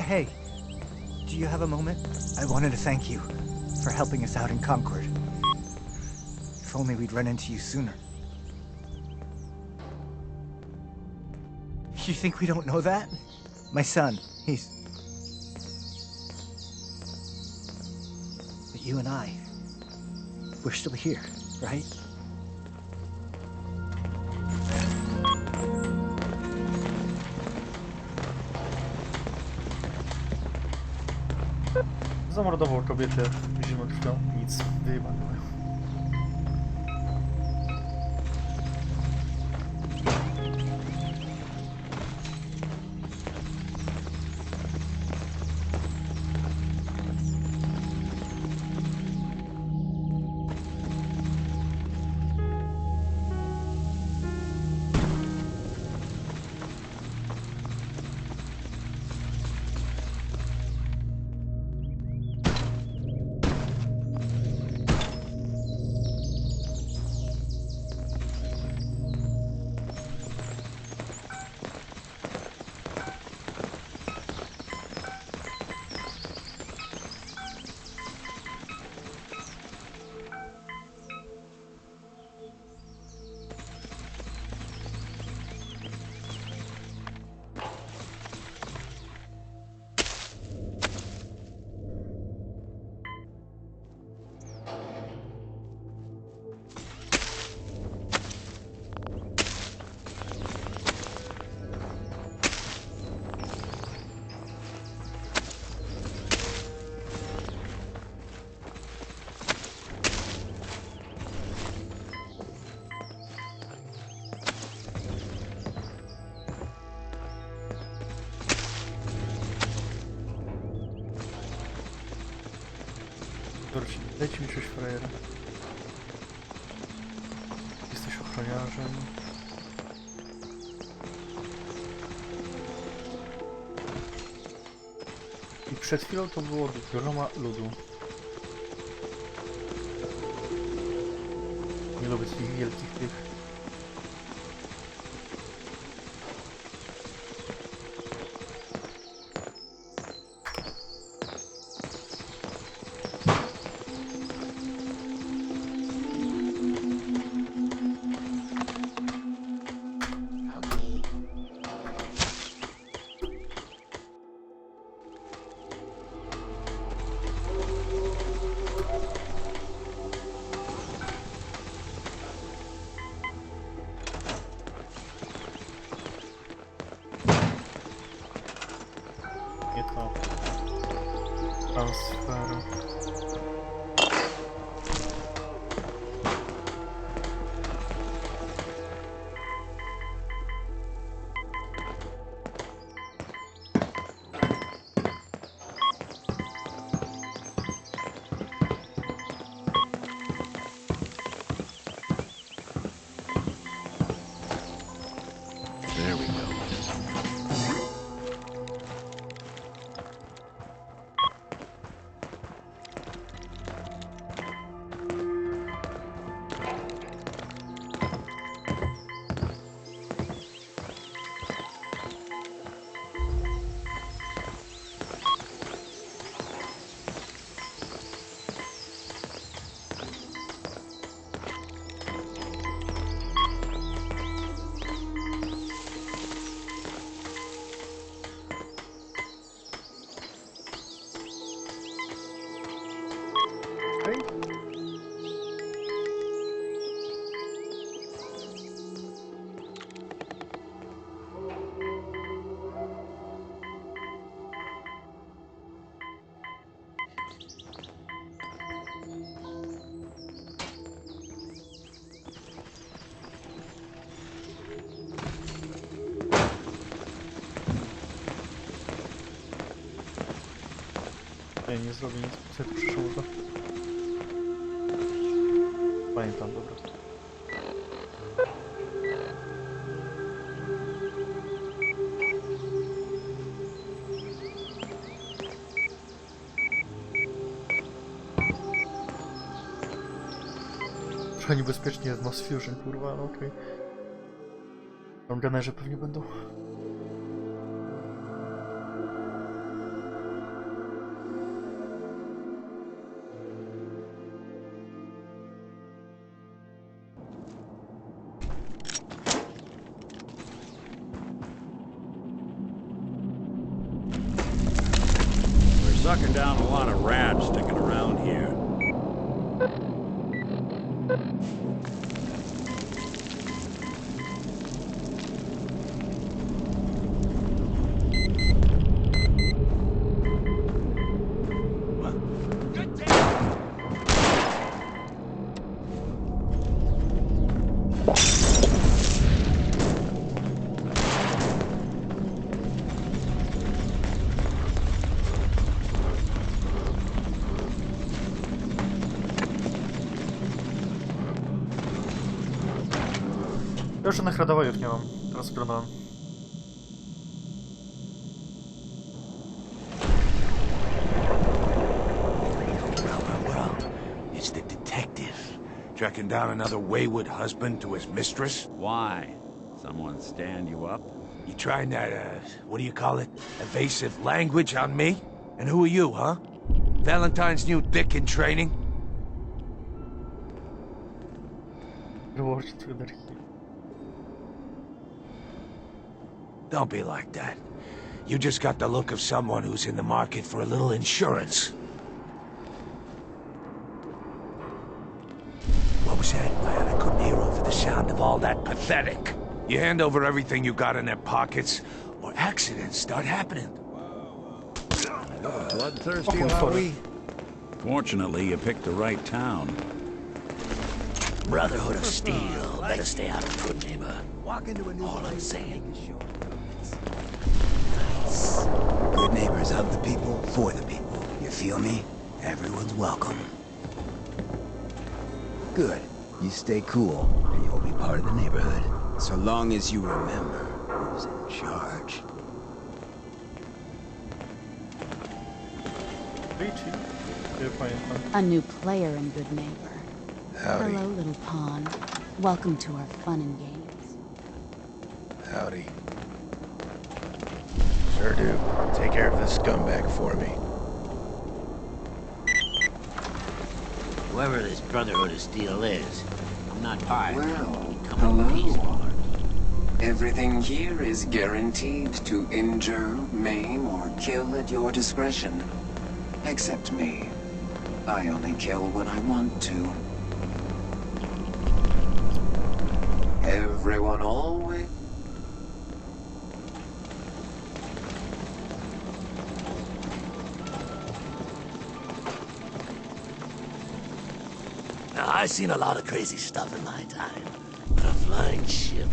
Hey, do you have a moment? I wanted to thank you for helping us out in Concord. If only we'd run into you sooner. You think we don't know that? My son, he's... But you and I, we're still here, right? Zamordował kobietę zimnokrwią. Nic, wyjebane. Dajcie mi coś frajera. Jesteś ochroniarzem. I przed chwilą to było groma ludu. Nie lubię tych wielkich tych. Nie to. Transfer. There we go. Ja nie zrobię nic, co tu przyszło to. Pamiętam, dobra. Broń bezpiecznie w Mass Fusion, kurwa, no okej. Tam gunnerzy pewnie będą. Sucking down a lot of rats sticking around here. Ja już żadnych radawajów nie mam, teraz zbronałem. Well, it's the detective. Tracking down another wayward husband to his mistress? Why? Someone stand you up? You trying that, what do you call it? Evasive language on me? And who are you, huh? Valentine's new dick in training? Don't be like that. You just got the look of someone who's in the market for a little insurance. What was that? I couldn't hear over the sound of all that pathetic. You hand over everything you got in their pockets, or accidents start happening. Bloodthirsty, are we? Fortunately, you picked the right town. Brotherhood of Steel. Better stay out of good neighbor. Walk into a new All I'm saying. Good neighbors of the people, for the people. You feel me? Everyone's welcome. Good. You stay cool, and you'll be part of the neighborhood. So long as you remember who's in charge. A new player and good neighbor. Howdy. Hello, little pawn. Welcome to our fun and games. Howdy. Sure do. Take care of this scumbag for me. Whoever this Brotherhood of Steel is, I'm not part of it. Well, Come in peace. hello. Everything here is guaranteed to injure, maim, or kill at your discretion. Except me. I only kill when I want to. Everyone always... Now, I've seen a lot of crazy stuff in my time. But a flying ship...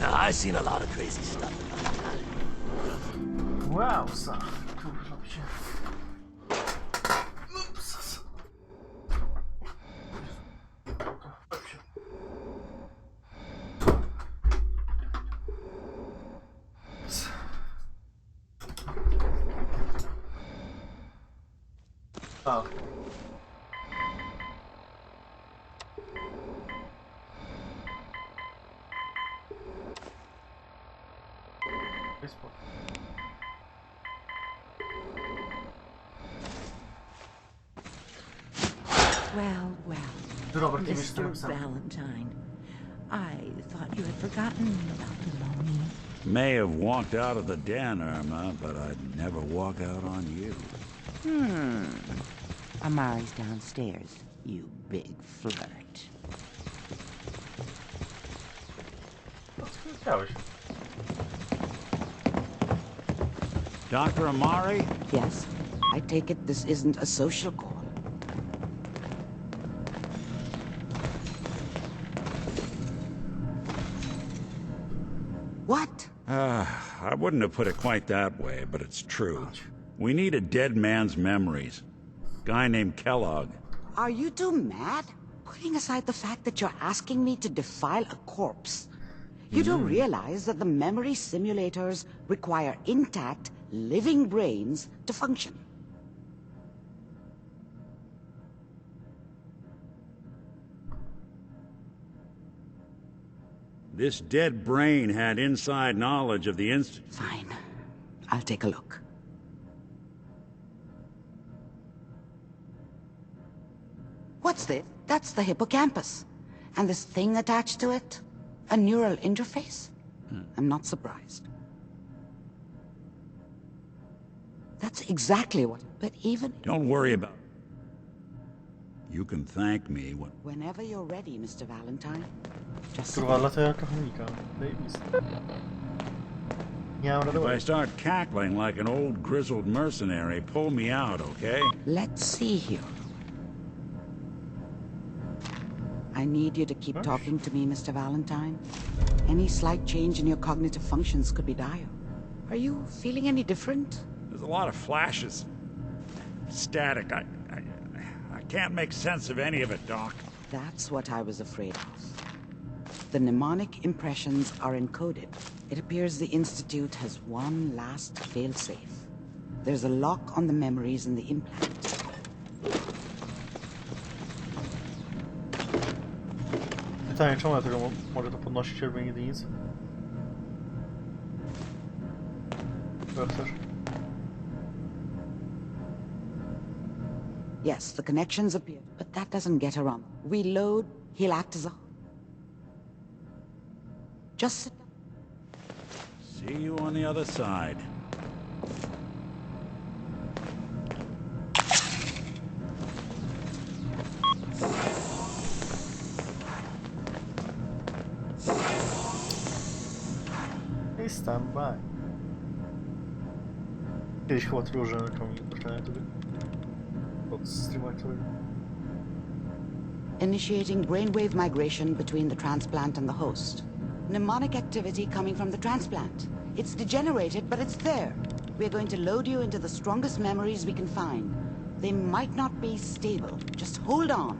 Now, I've seen a lot of crazy stuff in my time. Wow, so. Kurwa, się. Ups. Oh. Well, Mr. Valentine, I thought you had forgotten about Maloney. May have walked out of the den, Irma, but I'd never walk out on you. Amari's downstairs, you big flirt. Dr. Amari? Yes? I take it this isn't a social call. What? I wouldn't have put it quite that way, but it's true. We need a dead man's memories. Guy named Kellogg. Are you two mad? Putting aside the fact that you're asking me to defile a corpse, you do realize that the memory simulators require intact, living brains to function. This dead brain had inside knowledge of the Institute. Fine. I'll take a look. What's this? That's the hippocampus. And this thing attached to it? A neural interface? I'm not surprised. That's exactly what... But even... Don't worry about it. You can thank me when... Whenever you're ready, Mr. Valentine. Just... Kurwa, latająca chomika. Zajebiste. Nie mam If rady. I start cackling like an old grizzled mercenary, pull me out, okay? Let's see here. I need you to keep talking to me, Mr. Valentine. Any slight change in your cognitive functions could be dire. Are you feeling any different? There's a lot of flashes. Static. I can't make sense of any of it, Doc. That's what I was afraid of. The mnemonic impressions are encoded. It appears the Institute has one last failsafe. There's a lock on the memories in the implant. Pytanie, czemu ja tego mogę to podnosić, jakby nigdy nic? Co chcesz? Yes, the connections appear, but that doesn't get around. We load, he'll act as a... Just sit down. See you on the other side. Hey, stand by. Kiedyś chyba tylko użyłem komunikacza na YouTube. Od streama którego. Initiating brainwave migration between the transplant and the host. Mnemonic activity coming from the transplant. It's degenerated, but it's there. We're going to load you into the strongest memories we can find. They might not be stable. Just hold on.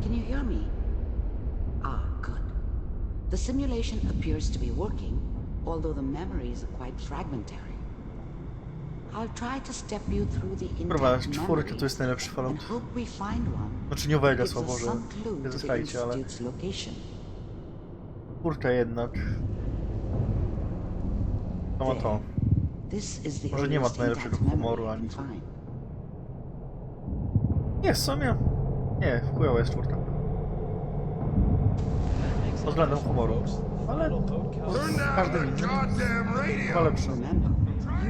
Can you hear me? Ah, good. The simulation appears to be working, although the memories are quite fragmentary. I'll try to step you through the Kurwa, czwórka to jest najlepszy Fallout. Znaczy nie Vegas, o Boże, nie zesrajcie, ale... Czwórka jednak... To ma to. Może nie ma najlepszego humoru, ani co. Nie, w sumie... Nie, chujowa jest czwórka. Pod względem humoru. Ale... Każdy inny. Chyba lepszy.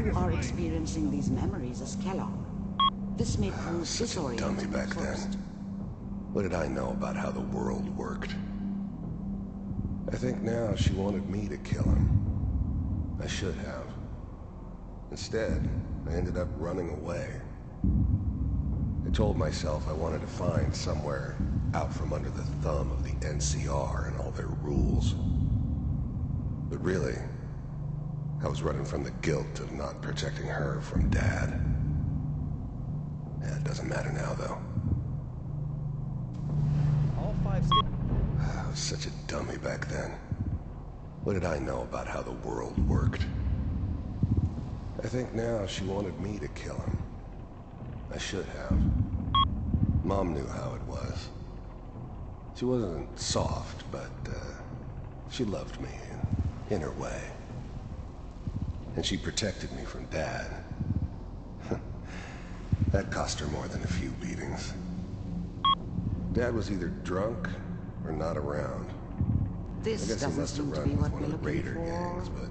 You are experiencing these memories as Kellogg. This may prove disorienting back at first. then. What did I know about how the world worked? I think now she wanted me to kill him. I should have. Instead, I ended up running away. I told myself I wanted to find somewhere out from under the thumb of the NCR and all their rules. But really, I was running from the guilt of not protecting her from Dad. Yeah, it doesn't matter now, though. All 5 I was such a dummy back then. What did I know about how the world worked? I think now she wanted me to kill him. I should have. Mom knew how it was. She wasn't soft, but she loved me in her way. And she protected me from Dad. That cost her more than a few beatings. Dad was either drunk or not around. This I guess he doesn't must have seem to run be with what one we're of the looking Raider for. gangs, but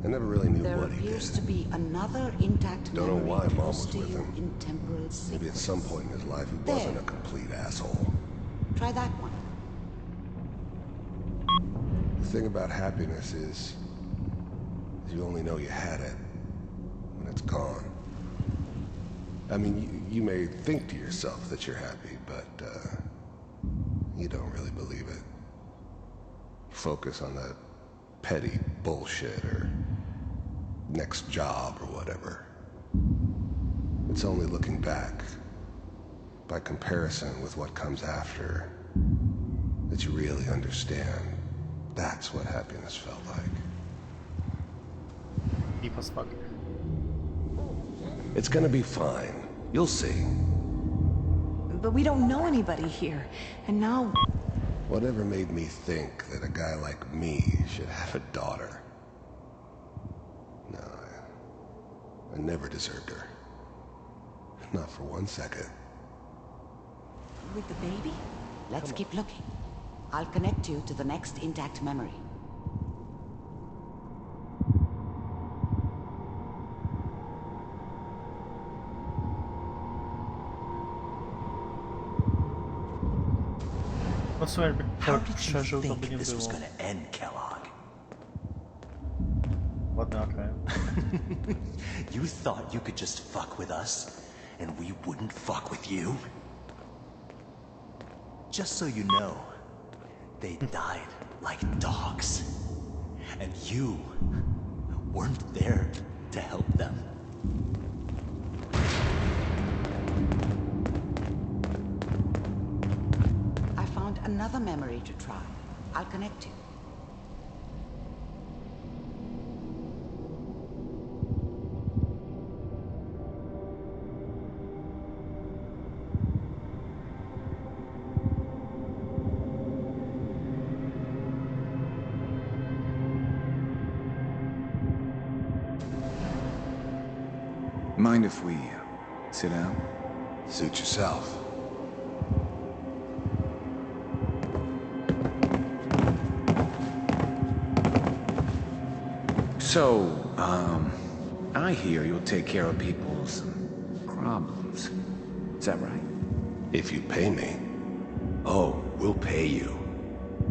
I never really knew There what he appears did. to be another intact Don't know memory why Mom close was to with you him. in temporal Maybe at sequence. some point in his life he There. wasn't a complete asshole. Try that one. The thing about happiness is you only know you had it when it's gone. I mean, you may think to yourself that you're happy, but you don't really believe it. Focus on that petty bullshit or next job or whatever. It's only looking back, by comparison with what comes after, that you really understand. That's what happiness felt like. Deep as fuck. It's gonna be fine. You'll see. But we don't know anybody here, and now... Whatever made me think that a guy like me should have a daughter? No, I never deserved her. Not for 1 second. With the baby? Let's keep looking. I'll connect you to the next intact memory. How did you think this was gonna end, Kellogg? What not, man? You thought you could just fuck with us, and we wouldn't fuck with you? Just so you know, they died like dogs. And you weren't there to help them. I found another memory to try. I'll connect you. Mind if we sit down? Suit yourself. So, I hear you'll take care of people's problems. Is that right? If you pay me. Oh, we'll pay you.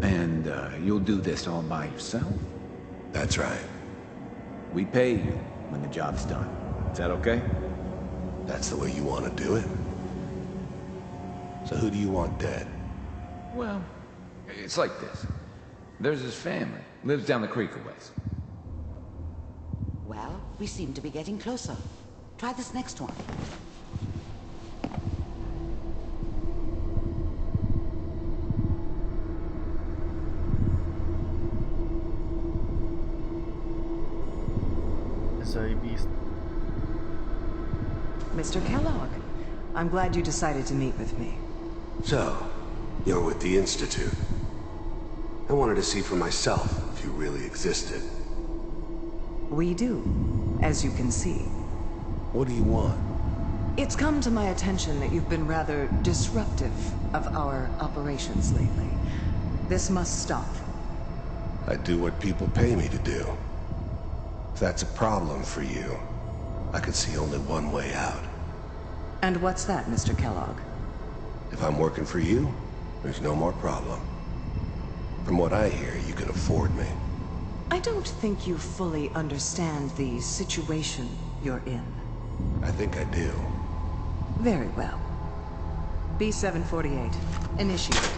And, you'll do this all by yourself? That's right. We pay you when the job's done. Is that okay? That's the way you want to do it? So who do you want dead? Well, it's like this. There's his family. Lives down the creek a ways. Well, we seem to be getting closer. Try this next one. Zajebiste. Mr. Kellogg, I'm glad you decided to meet with me. So, you're with the Institute. I wanted to see for myself if you really existed. We do, as you can see. What do you want? It's come to my attention that you've been rather disruptive of our operations lately. This must stop. I do what people pay me to do. If that's a problem for you, I could see only one way out. And what's that, Mr. Kellogg? If I'm working for you, there's no more problem. From what I hear, you can afford me. I don't think you fully understand the situation you're in. I think I do. Very well. B-748, initiate.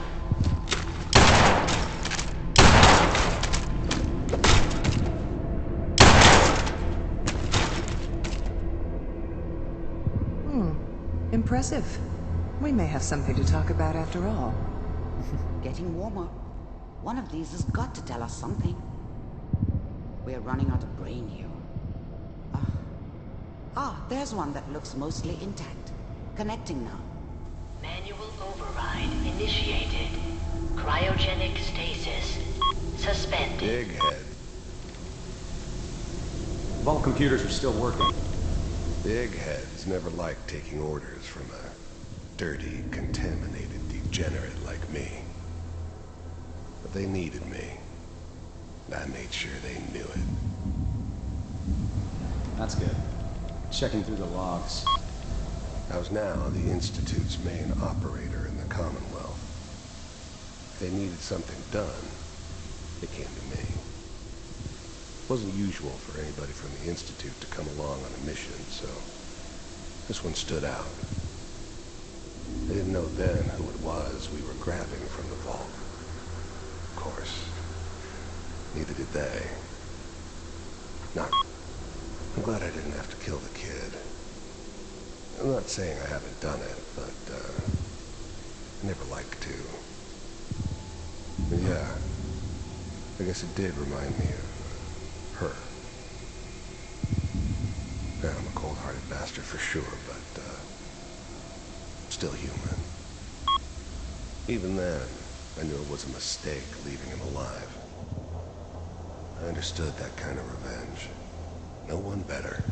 Impressive. We may have something to talk about after all. Getting warmer. One of these has got to tell us something. We're running out of brain here. There's one that looks mostly intact. Connecting now. Manual override initiated. Cryogenic stasis suspended. Big head. Vault computers are still working. Big heads never liked taking orders from a dirty, contaminated degenerate like me. But they needed me. And I made sure they knew it. That's good. Checking through the logs. I was now the Institute's main operator in the Commonwealth. If they needed something done, they came to me. It wasn't usual for anybody from the Institute to come along on a mission, so this one stood out. They didn't know then who it was we were grabbing from the vault. Of course, neither did they. I'm glad I didn't have to kill the kid. I'm not saying I haven't done it, but, I never liked to. But yeah, I guess it did remind me of her. I'm a cold-hearted bastard for sure, but, still human. Even then, I knew it was a mistake leaving him alive. I understood that kind of revenge. No one better.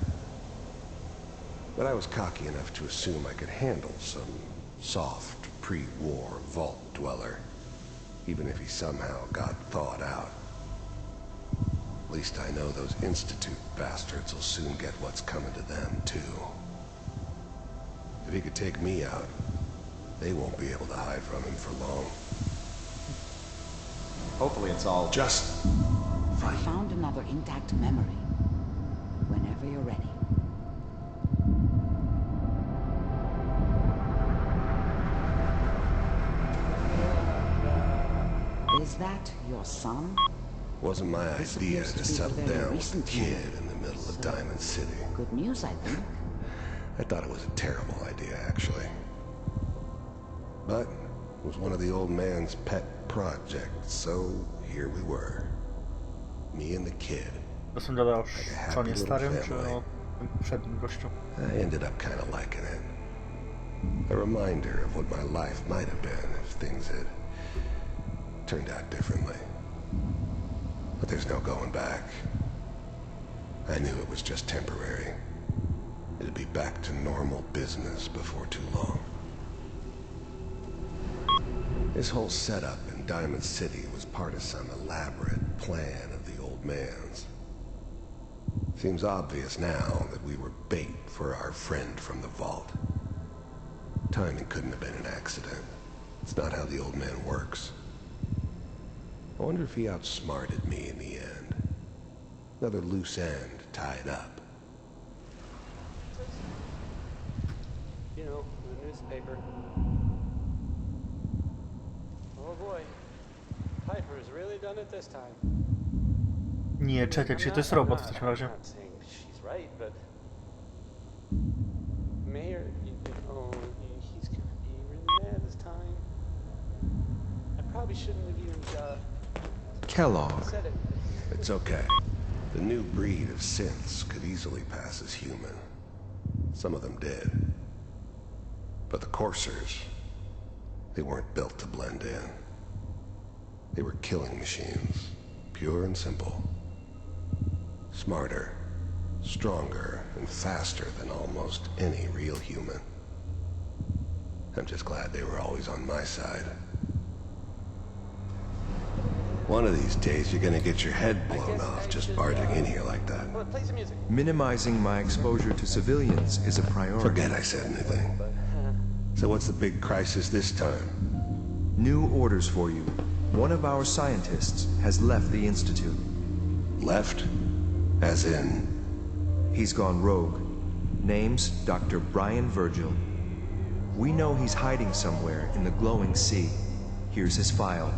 But I was cocky enough to assume I could handle some soft, pre-war vault dweller, even if he somehow got thawed out. At least I know those Institute bastards will soon get what's coming to them, too. If he could take me out, they won't be able to hide from him for long. Hopefully it's all... Just... I found another intact memory. Whenever you're ready. Is that your son? Wasn't my idea to settle down with a kid in the middle of Diamond City. Good news, I think. I thought it was a terrible idea, actually. But it was one of the old man's pet projects, so here we were. Me and the kid. To są gada o Seanie starym, czy o tym przednim gościu? I ended up kind of liking it. A reminder of what my life might have been if things had turned out differently. But there's no going back. I knew it was just temporary. It'd be back to normal business before too long. This whole setup in Diamond City was part of some elaborate plan of the old man's. Seems obvious now that we were bait for our friend from the vault. Timing couldn't have been an accident. It's not how the old man works. I wonder if he outsmarted me in the end. Another loose end tied up. You know, the newspaper. Oh boy. Piper's really done it this time. Nie, czekaj, czyli to jest robot w takim razie. I'm not saying she's right, but Mayor, he's gonna be really mad this time. I probably shouldn't have even Kellogg. said it. It's okay. The new breed of synths could easily pass as human. Some of them did. But the coursers, they weren't built to blend in. They were killing machines, pure and simple. Smarter, stronger, and faster than almost any real human. I'm just glad they were always on my side. One of these days, you're gonna get your head blown off just barging in here like that. Minimizing my exposure to civilians is a priority. Forget I said anything. So what's the big crisis this time? New orders for you. One of our scientists has left the Institute. Left? As in? He's gone rogue. Name's Dr. Brian Virgil. We know he's hiding somewhere in the glowing sea. Here's his file.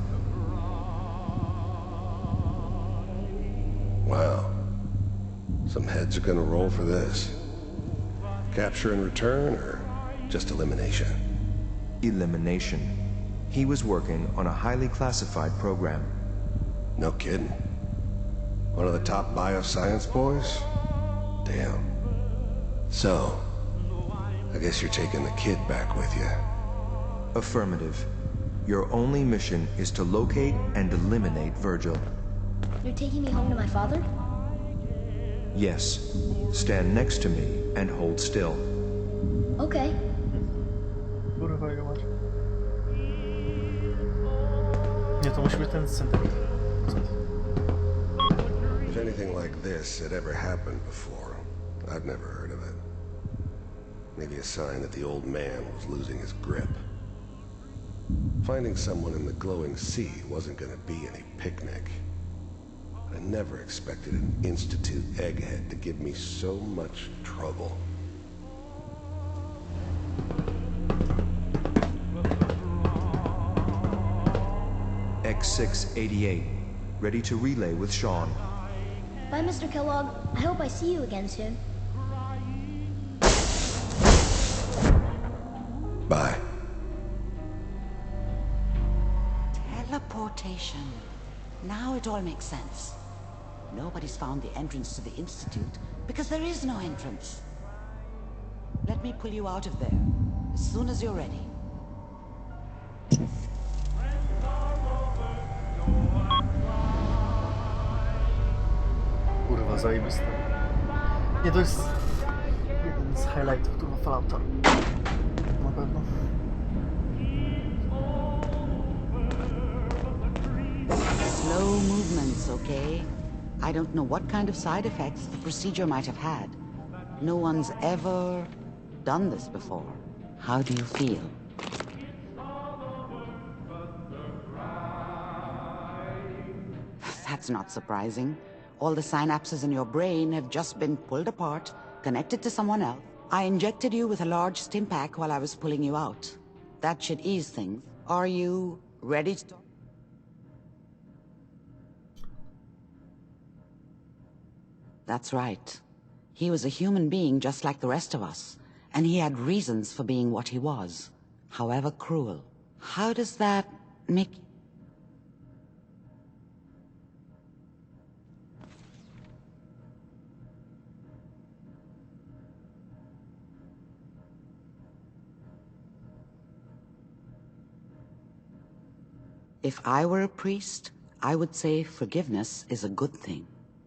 Wow. Some heads are gonna roll for this. Capture and return, or just elimination? Elimination. He was working on a highly classified program. No kidding. One of the top bioscience boys? Damn. So, I guess you're taking the kid back with you. Affirmative. Your only mission is to locate and eliminate Virgil. You're taking me home to my father? Yes. Stand next to me and hold still. Okay. Kurwa, jego mać. Nie, to musi być ten syntetyk. If anything like this had ever happened before, I've never heard of it. Maybe a sign that the old man was losing his grip. Finding someone in the glowing sea wasn't gonna be any picnic. I never expected an Institute egghead to give me so much trouble. X688. Ready to relay with Sean. Bye, Mr. Kellogg. I hope I see you again soon. Bye. Teleportation. Now it all makes sense. Nobody's found the entrance to the Institute, Because there is no entrance. Let me pull you out of there as soon as you're ready. Kurwa, zajebiste. Nie, to jest jeden z highlightów, kurwa, Fallouta. Na pewno. Slow movements, okay? I don't know what kind of side effects the procedure might have had. No one's ever done this before. How do you feel? That's not surprising. All the synapses in your brain have just been pulled apart, connected to someone else. I injected you with a large stim pack while I was pulling you out. That should ease things. Are you ready to talk? That's right. He was a human being just like the rest of us, and he had reasons for being what he was, however cruel. How does that make... If I were a priest, I would say forgiveness is a good thing.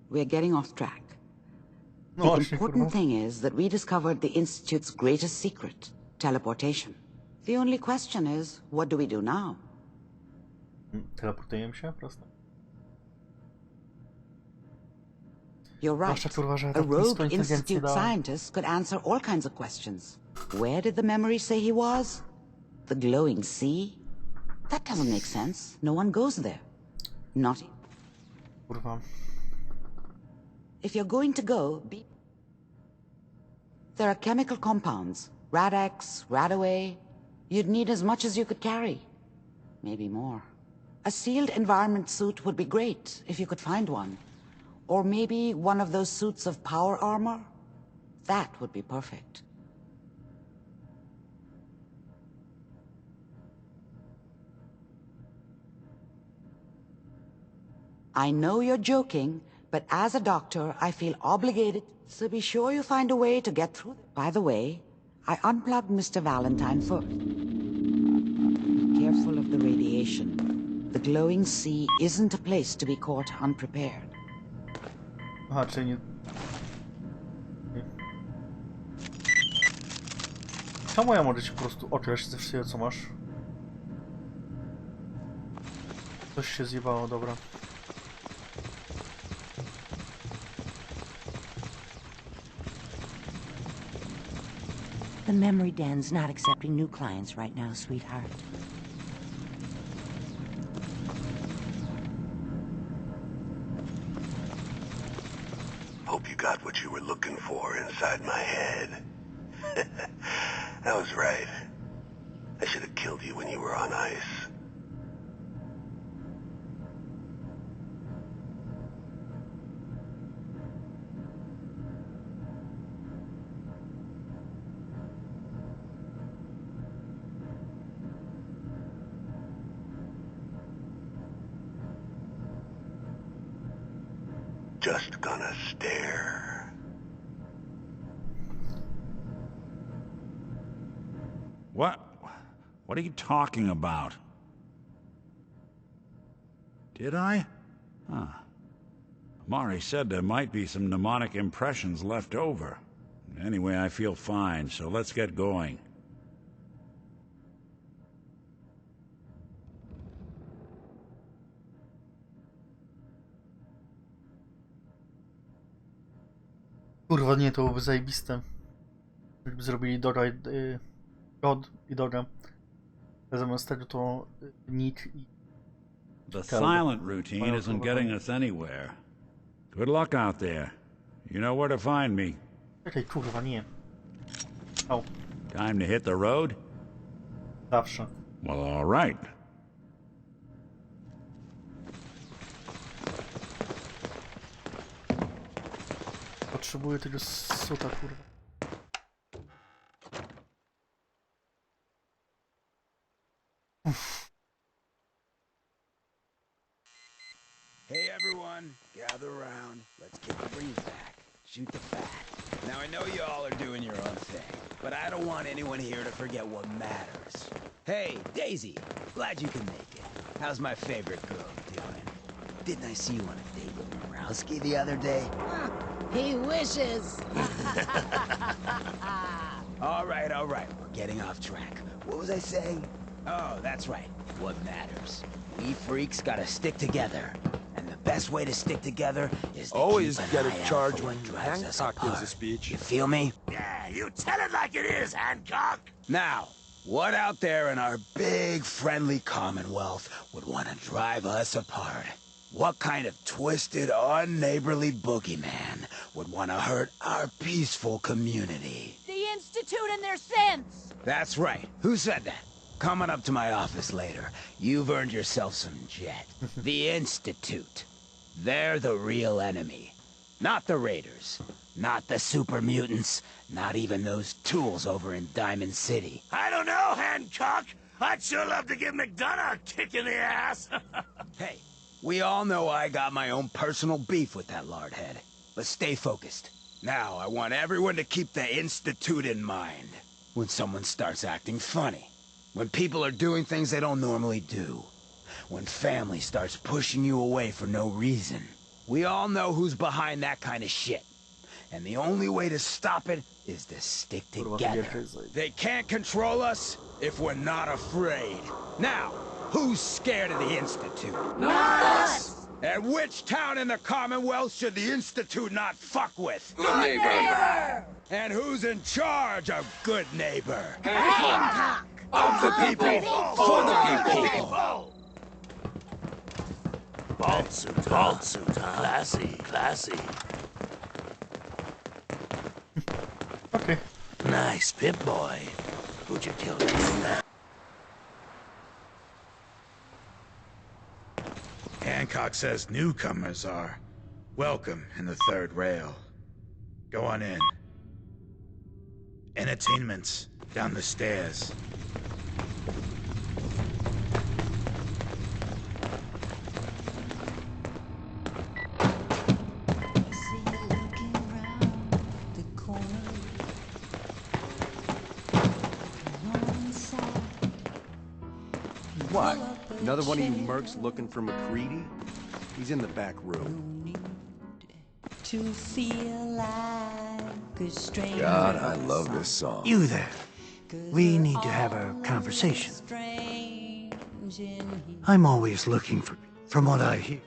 We're getting off track. The important thing is that we discovered the Institute's greatest secret, teleportation. The only question is, what do we do now? Teleportujemy się, proste. You're right. A rogue Institute scientist could answer all kinds of questions. Where did the memory say he was? The glowing sea? That doesn't make sense. No one goes there. Not... Kurwa. If you're going to go, be... There are chemical compounds. Rad-X, Radaway. You'd need as much as you could carry. Maybe more. A sealed environment suit would be great, if you could find one. Or maybe one of those suits of power armor? That would be perfect. I know you're joking, but as a doctor, I feel obligated, so be sure you find a way to get through. By the way, I unplugged Mr. Valentine first. Be careful of the radiation. The glowing sea isn't a place to be caught unprepared. Aha, czyli nie... Czemu ja mogę ci po prostu odjąć ze wszystkiego, co masz? Coś się zjebało, dobra. The memory den's not accepting new clients right now, sweetheart. Hope you got what you were looking for inside my head. I was right. I should have killed you when you were on ice. Just gonna stare. What? What are you talking about? Did I? Huh. Mari said there might be some mnemonic impressions left over. Anyway, I feel fine, so let's get going. Kurwa, nie, to byłoby zajebiste. Gdyby zrobili Dora i... God i Dora. Zamiast tego to Nick i... The silent routine isn't getting us anywhere. Good luck out there. You know where to find me. Czekaj, kurwa, nie. Au. Time to hit the road? Zawsze. Well, all right. Potrzebuję tego suta, kurwa. Hey everyone, gather around. Let's get the brains back. Shoot the fat. Now I know you all are doing your own thing, but I don't want anyone here to forget what matters. Hey, Daisy, glad you can make it. How's my favorite girl doing? Didn't I see you on a date with Morowski the other day? He wishes. All right, we're getting off track. What was I saying? Oh, that's right. What matters. We freaks gotta stick together. And the best way to stick together is to always keep an get eye a out charge for when what drives us Hancock gives apart. a speech. You feel me? Yeah, you tell it like it is, Hancock. Now, what out there in our big, friendly Commonwealth would want to drive us apart? What kind of twisted, unneighborly boogeyman would want to hurt our peaceful community? The Institute and their sins! That's right. Who said that? Coming up to my office later, you've earned yourself some jet. The Institute. They're the real enemy. Not the Raiders. Not the super mutants. Not even those tools over in Diamond City. I don't know, Hancock. I'd sure love to give McDonough a kick in the ass. Hey, we all know I got my own personal beef with that lardhead. Let's stay focused. Now, I want everyone to keep the Institute in mind. When someone starts acting funny. When people are doing things they don't normally do. When family starts pushing you away for no reason. We all know who's behind that kind of shit. And the only way to stop it is to stick together. They can't control us if we're not afraid. Now, who's scared of the Institute? Not us! And which town in the Commonwealth should the Institute not fuck with? Good neighbor. And who's in charge of Good Neighbor? Hancock! Of the people, for the people! Bald suit, huh? Classy. Okay. Nice, Pip-Boy. Who'd you kill next? Hancock says newcomers are welcome in the third rail. Go on in. Entertainment's down the stairs. What? Another one of you mercs looking for McCready? He's in the back room. To feel like a stranger. God, I love this song. You there. We need to have a conversation. I'm always looking for, from what I hear.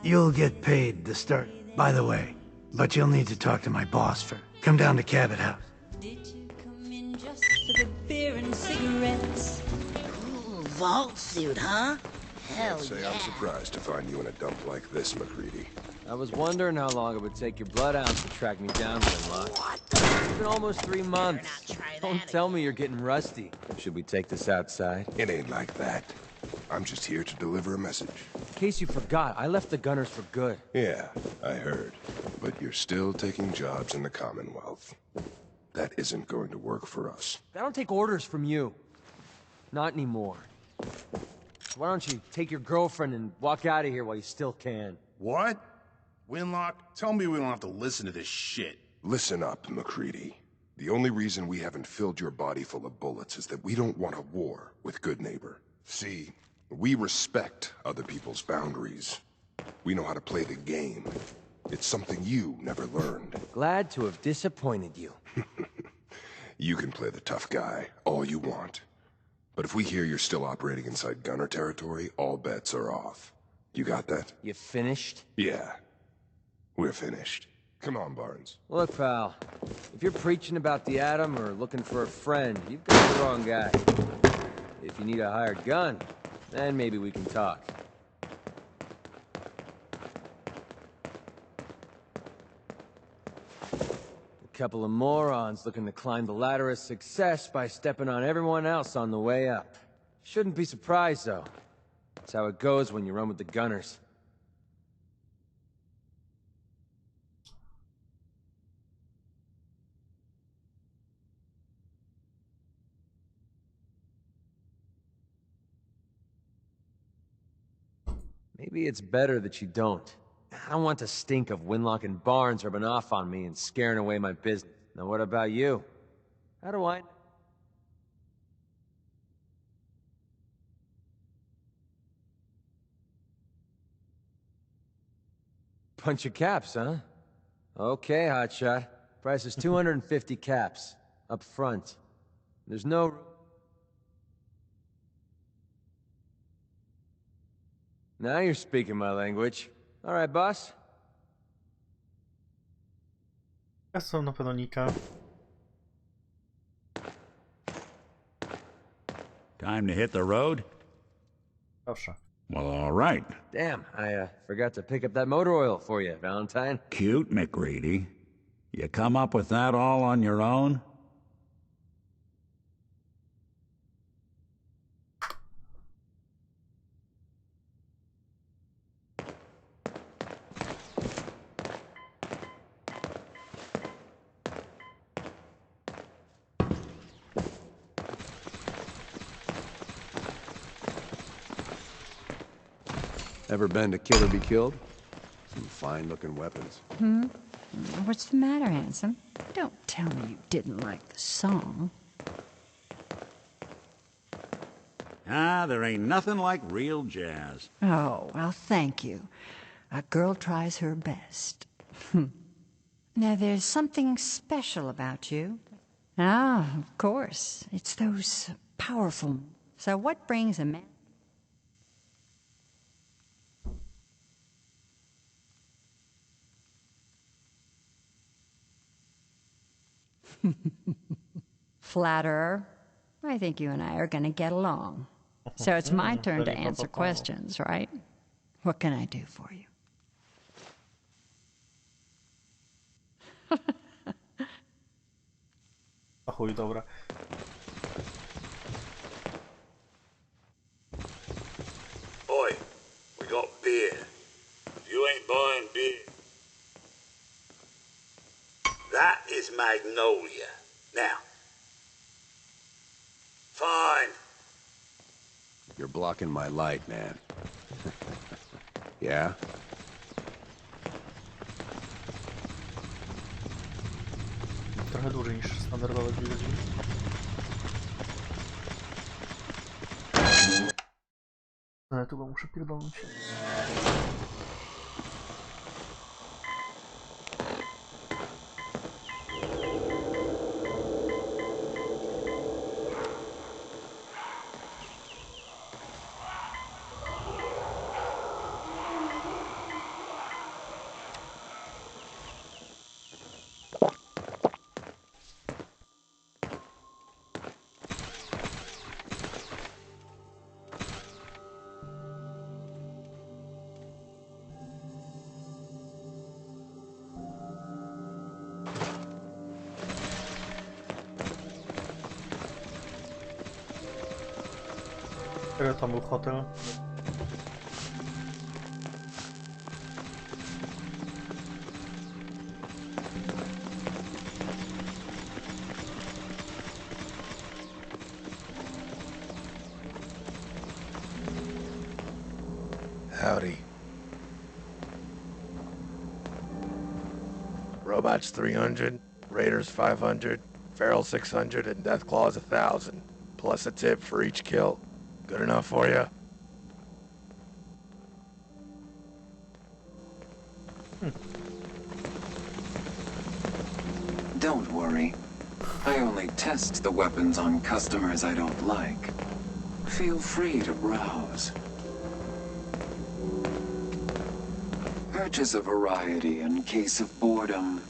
You'll get paid to start, by the way, but you'll need to talk to my boss first. Come down to Cabot House. For the beer and cigarettes. Cool vault suit, huh? Hell I'd say yeah. I'm surprised to find you in a dump like this, McCready. I was wondering how long it would take your bloodhounds to track me down, Winlock. It's been almost 3 months. Don't tell me you're getting rusty. Should we take this outside? It ain't like that. I'm just here to deliver a message. In case you forgot, I left the Gunners for good. Yeah, I heard. But you're still taking jobs in the Commonwealth. That isn't going to work for us. I don't take orders from you. Not anymore. So why don't you take your girlfriend and walk out of here while you still can? What? Winlock, tell me we don't have to listen to this shit. Listen up, McCready. The only reason we haven't filled your body full of bullets is that we don't want a war with Good Neighbor. See, we respect other people's boundaries. We know how to play the game. It's something you never learned. Glad to have disappointed you. You can play the tough guy all you want. But if we hear you're still operating inside Gunner territory, all bets are off. You got that? You finished? Yeah. We're finished. Come on, Barnes. Look, pal. If you're preaching about the atom or looking for a friend, you've got the wrong guy. If you need a hired gun, then maybe we can talk. A couple of morons looking to climb the ladder of success by stepping on everyone else on the way up. Shouldn't be surprised, though. That's how it goes when you run with the Gunners. Maybe it's better that you don't. I don't want the stink of Winlock and Barnes rubbing off on me and scaring away my business. Now what about you? How do I... Bunch of caps, huh? Okay, hotshot. Price is 250 caps. Up front. There's no... Now you're speaking my language. All right, boss. Są na pewno Nika. Time to hit the road? Proszę. Well, all right. Damn, I forgot to pick up that motor oil for you, Valentine. Cute, McGreedy. You come up with that all on your own? Ever been to Kill or Be Killed? Some fine-looking weapons. What's the matter, handsome? Don't tell me you didn't like the song. Ah, there ain't nothing like real jazz. Oh, well, thank you. A girl tries her best. Now, there's something special about you. Ah, of course. It's those powerful... So what brings a man... Flatterer. I think you and I are going to get along. So it's my turn to answer questions, right? What can I do for you? A chuj, dobra. Boy, we got beer. You ain't buying beer. That is Magnolia. Now. Fine. You're blocking my light, man. Yeah? Trochę dłużej niż standardowe 2 godziny. Ale tu go muszę pierdolnąć. Który tam był hotel? Howdy. Robots 300, Raiders 500, Feral 600, and Deathclaws 1,000. Plus a tip for each kill. Good enough for you? Don't worry. I only test the weapons on customers I don't like. Feel free to browse. Purchase a variety in case of boredom.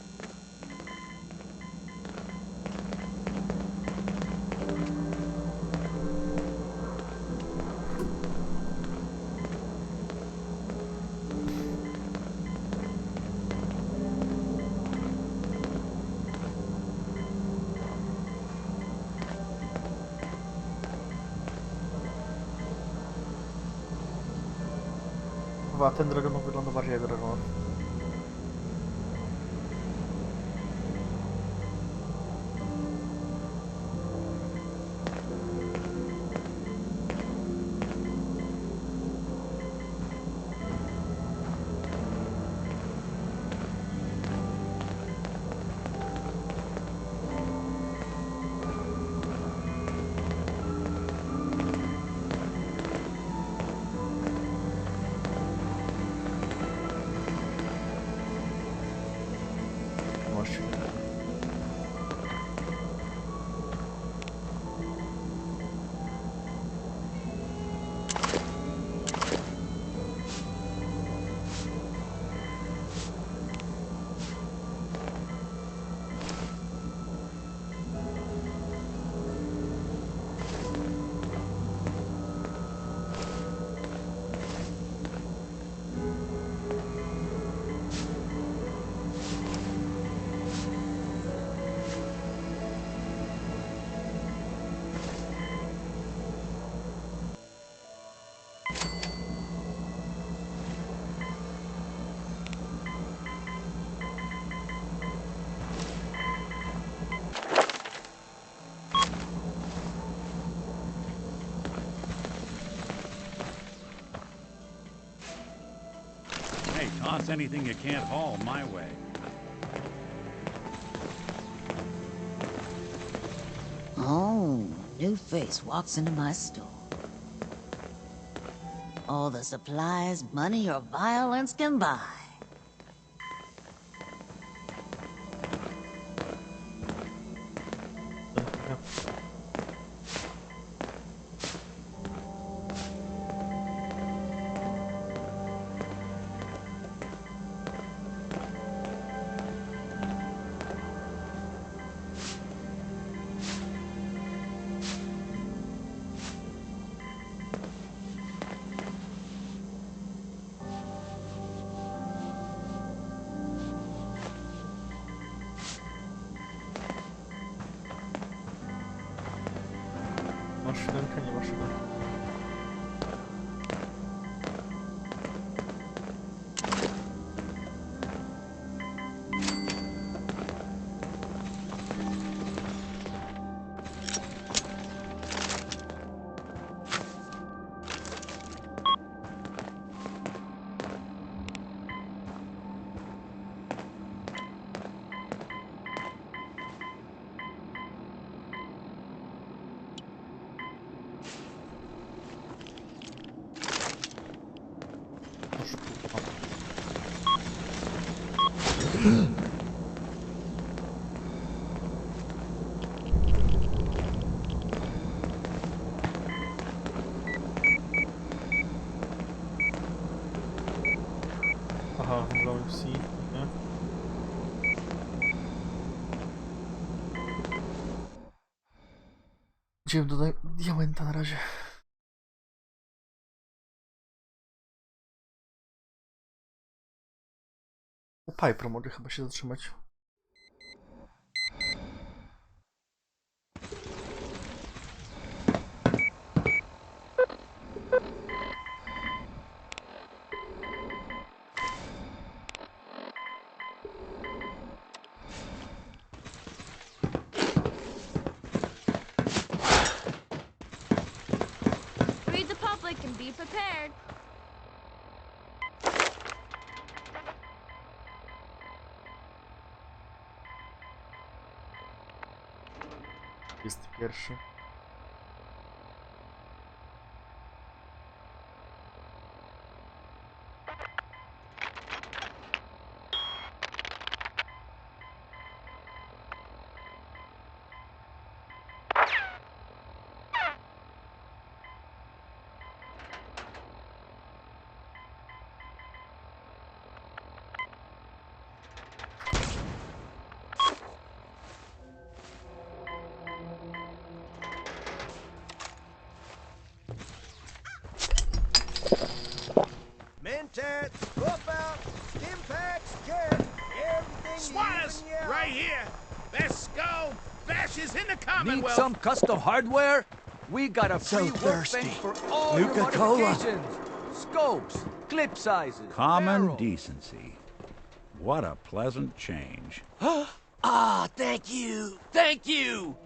Chyba ten Dragonów wygląda bardziej jak Dragonów. właściwie. Hey, toss anything you can't haul my way. Oh, new face walks into my store. All the supplies money or violence can buy. Maszynka, nie maszyna. Aha, glowing sea, nie? Idziemy do diamenta na razie. U Piper mogę chyba się zatrzymać. Read the public and be prepared. Jest pierwszy. Mentat, Dropout, Stimpaks, Jet, everything Squires, right here. Best skull bashes in the Need Commonwealth. some custom hardware? We got a free workbench for all your modifications. Scopes, clip sizes, Common barrels. decency. What a pleasant change. Ah, thank you. Thank you.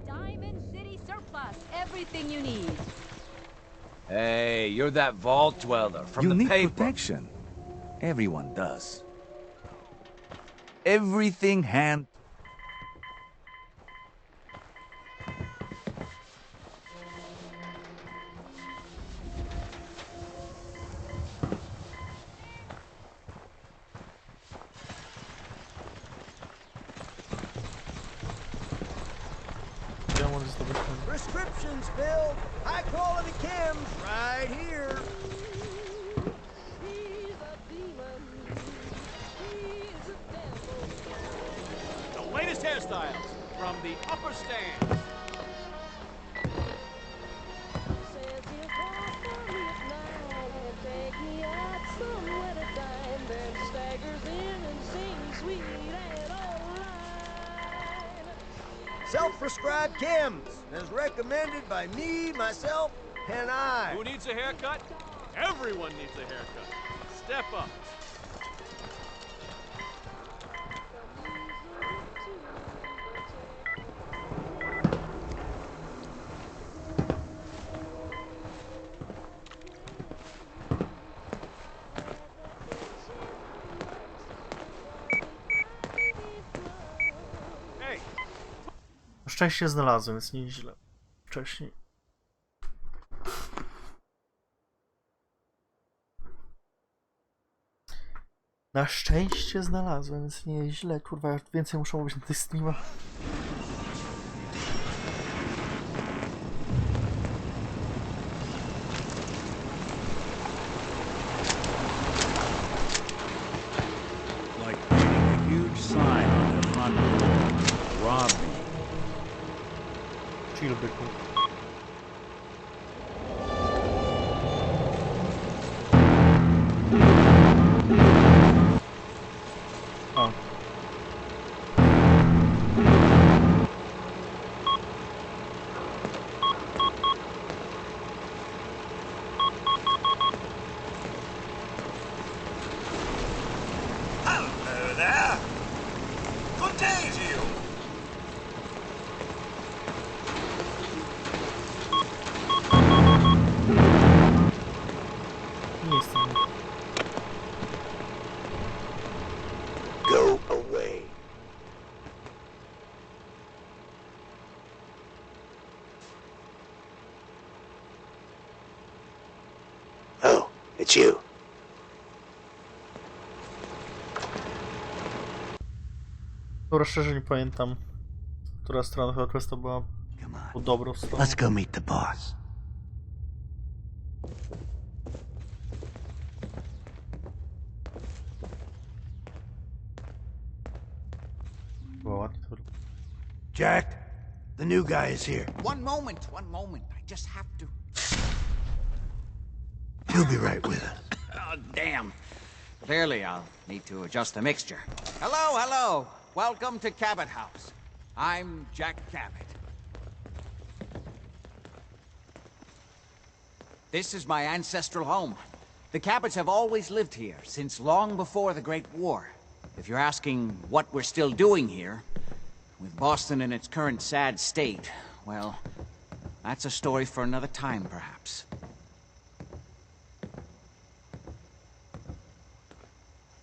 Diamond City Surplus. Everything you need. Hey, you're that vault dweller from You the need paper. protection. Everyone does. Everything hand. Prescriptions filled. High quality chems right here. The latest hairstyles from the upper stands. Self-prescribed chems, as recommended by me, myself, and I. Who needs a haircut? Everyone needs a haircut. Step up. Na szczęście znalazłem, więc nieźle. Wcześniej. Na szczęście znalazłem, więc nieźle. Kurwa, więcej muszę mówić na tych streamach. Like painting a huge sign on their front door. Rob me. Chill, byku. O. Hello there. Good day to you. Nie jestem. Go away. Oh, it's you. Dobra, szczerze nie pamiętam, która strona tego questa była po dobrą stroną. Let's go meet the boss. Była ładnie to robić. Jack, the new guy is here. One moment. I just have to... He'll be right with us. Oh, damn. Clearly, I'll need to adjust the mixture. Hello. Welcome to Cabot House. I'm Jack Cabot. This is my ancestral home. The Cabots have always lived here, since long before the Great War. If you're asking what we're still doing here, with Boston in its current sad state, well, that's a story for another time, perhaps.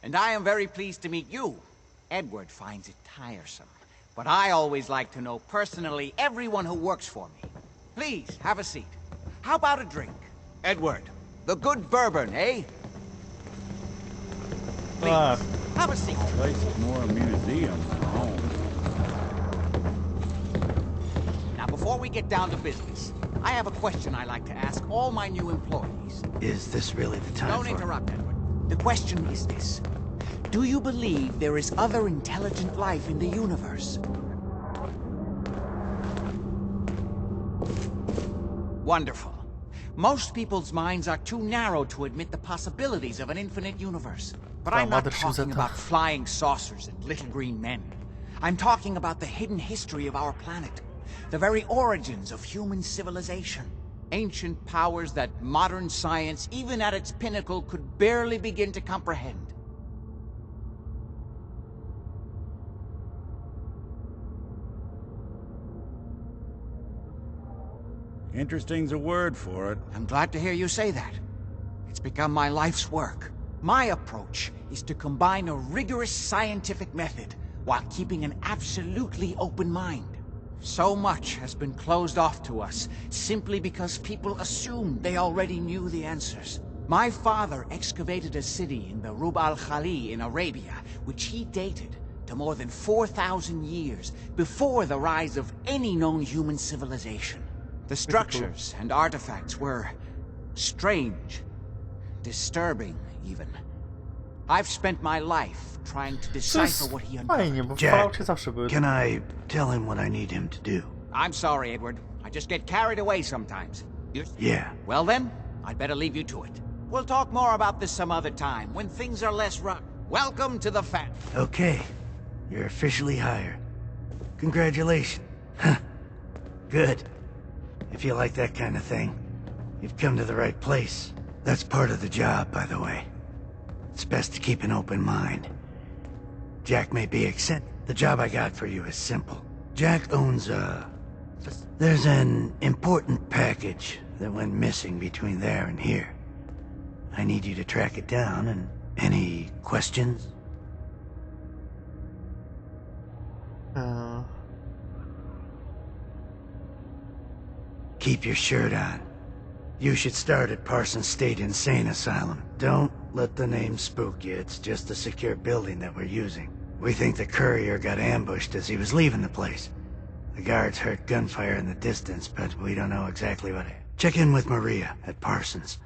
And I am very pleased to meet you. Edward finds it tiresome, but I always like to know personally everyone who works for me. Please, have a seat. How about a drink? Edward, the good bourbon, eh? Please, have a seat. This place is more a museum than a home. Now, before we get down to business, I have a question I like to ask all my new employees. Is this really the time Don't for... interrupt, Edward. The question is this. Do you believe there is other intelligent life in the universe? Wonderful. Most people's minds are too narrow to admit the possibilities of an infinite universe. But I'm not talking about flying saucers and little green men. I'm talking about the hidden history of our planet. The very origins of human civilization. Ancient powers that modern science, even at its pinnacle, could barely begin to comprehend. Interesting's a word for it. I'm glad to hear you say that. It's become my life's work. My approach is to combine a rigorous scientific method while keeping an absolutely open mind. So much has been closed off to us simply because people assumed they already knew the answers. My father excavated a city in the Rub al-Khali in Arabia, which he dated to more than 4,000 years before the rise of any known human civilization. The structures and artifacts were strange, disturbing even. I've spent my life trying to decipher what he uncovered. Jack, can I tell him what I need him to do? I'm sorry, Edward. I just get carried away sometimes. Yeah. Well then, I'd better leave you to it. We'll talk more about this some other time, when things are less rough. Welcome to the family. Okay. You're officially hired. Congratulations. Good. If you like that kind of thing, you've come to the right place. That's part of the job, by the way. It's best to keep an open mind. Jack may be eccentric. The job I got for you is simple. Jack owns there's an important package that went missing between there and here. I need you to track it down, and any questions? Keep your shirt on. You should start at Parsons State Insane Asylum. Don't let the name spook you. It's just a secure building that we're using. We think the courier got ambushed as he was leaving the place. The guards heard gunfire in the distance, but we don't know exactly what. Check in with Maria at Parsons.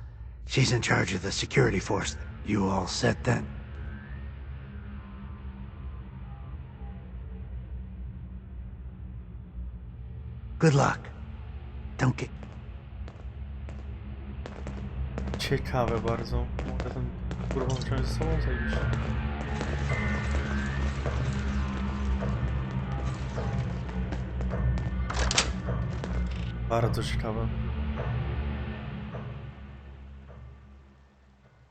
She's in charge of the security force. You all set then? Good luck. Don't get... Ciekawe bardzo. Mogę ten kurwą wziąć ze sobą zajebiście. Bardzo ciekawe.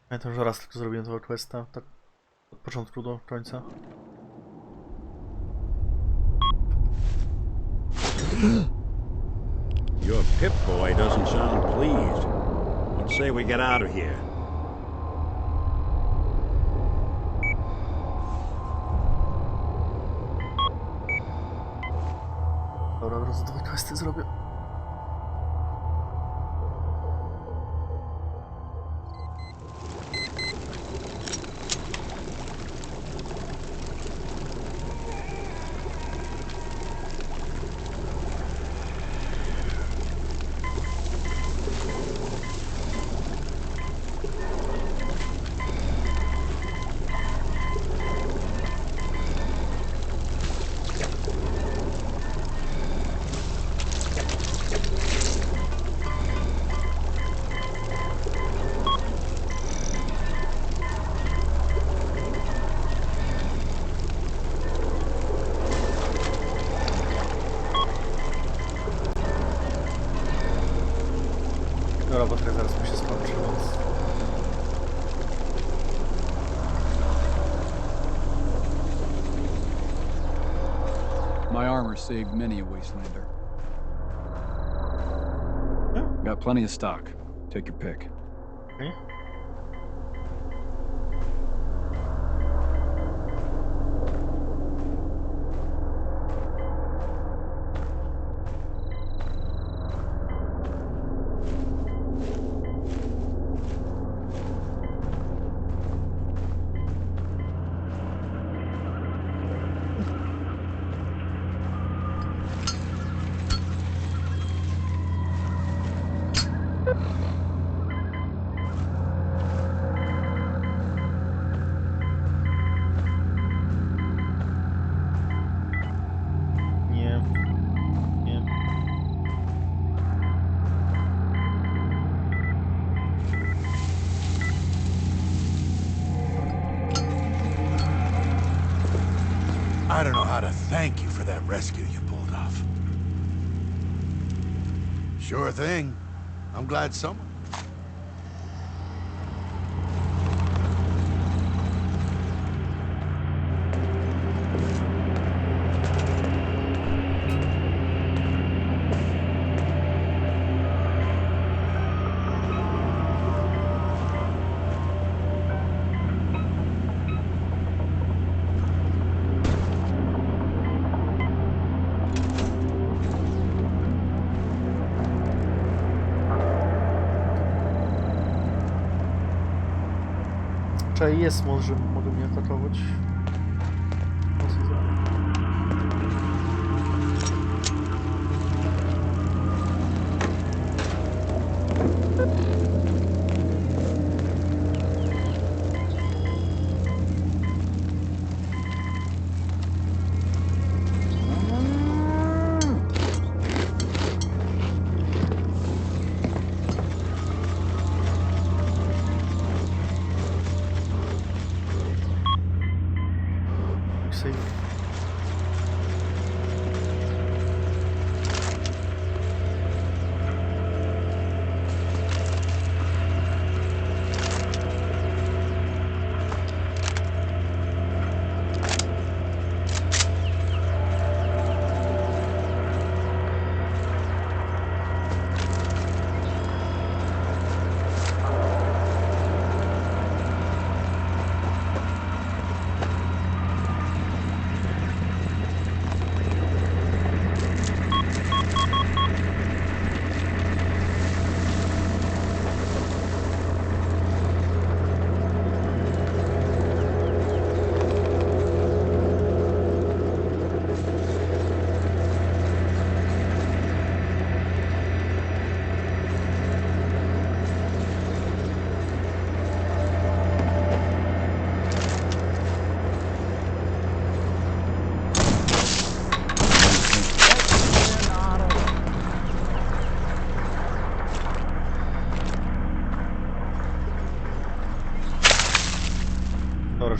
Pamiętam, że raz tylko zrobiłem tego questa, tak od początku do końca. Your Pip-Boy doesn't sound pleased. Let's say we get out of here. Dobra, od razu dwa questy zrobię. Robota zaraz mi się skończy, więc... My armor saved many a wastelander. Got plenty of stock. Take your pick. Okay. I don't know how to thank you for that rescue you pulled off. Sure thing. I'm glad someone... Jest, może mogę mnie atakować.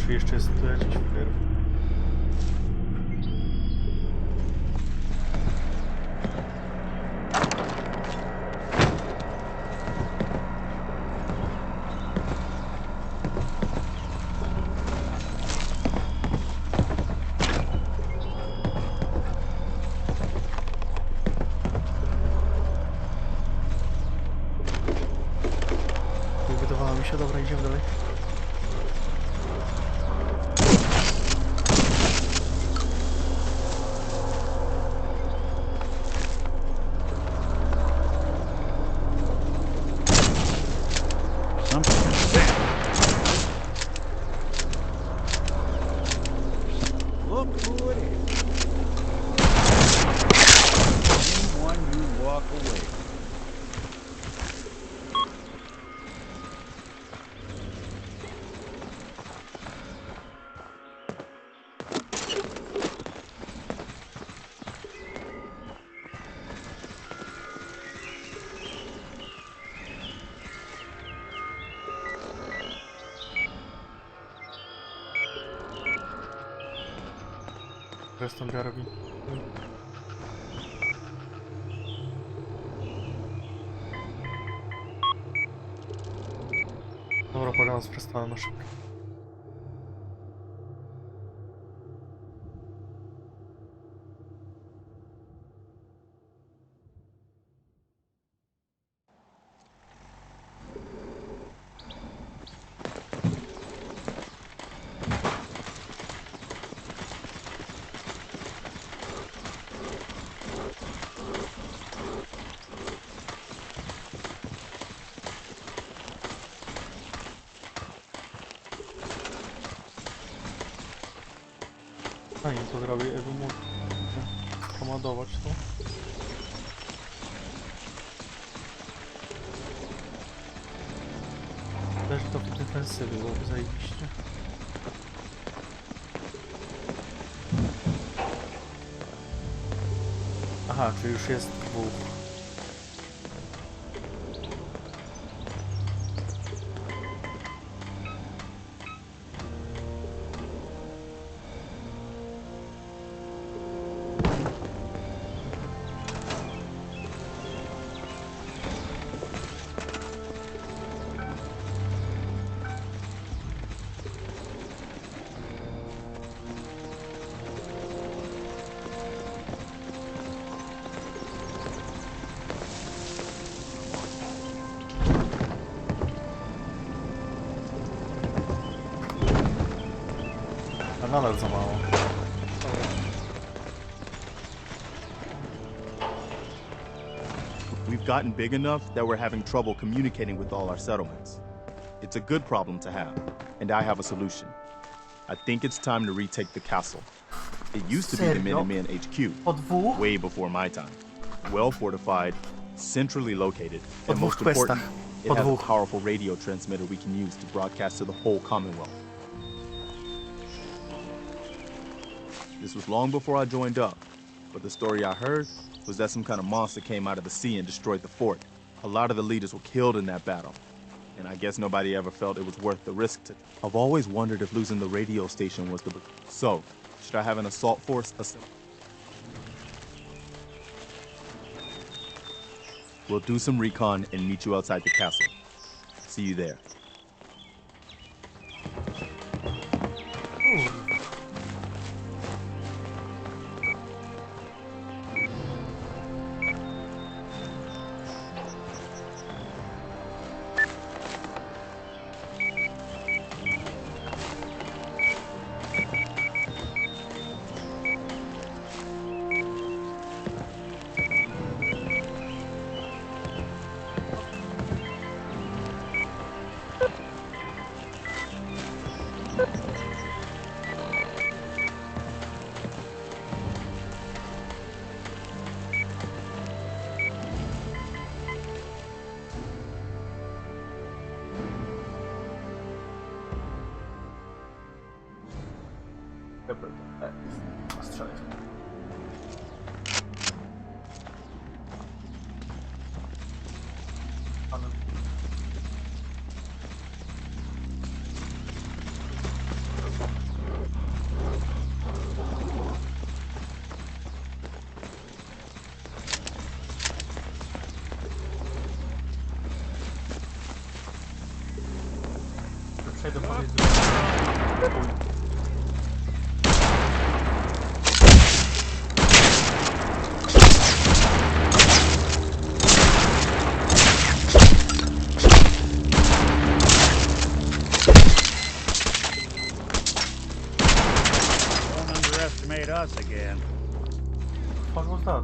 czy jeszcze jest tu jakiś wpierw? Wydawało mi się, dobra, idziemy dalej. Look who it is. Anyone you walk away. Zresztą ja robi. Dobra, pogadam z Prestonem na szybko. Zanim to zrobię, ja bym mógł komodować to. Też to w defensywie byłoby zajebiście. Aha, czy już jest dwóch. Nadal za mało. We've gotten big enough that we're having trouble communicating with all our settlements. It's a good problem to have, and I have a solution. I think it's time to retake the castle. It used to be the Minutemen HQ, way before my time. Well fortified, centrally located, and most important, it has a powerful radio transmitter we can use to broadcast to the whole Commonwealth. This was long before I joined up, but the story I heard was that some kind of monster came out of the sea and destroyed the fort. A lot of the leaders were killed in that battle, and I guess nobody ever felt it was worth the risk to. I've always wondered if losing the radio station was the. So, should I have an assault force assembled? We'll do some recon and meet you outside the castle. See you there. Strzelaj. do powiedz. Don't underestimate us again. What was that?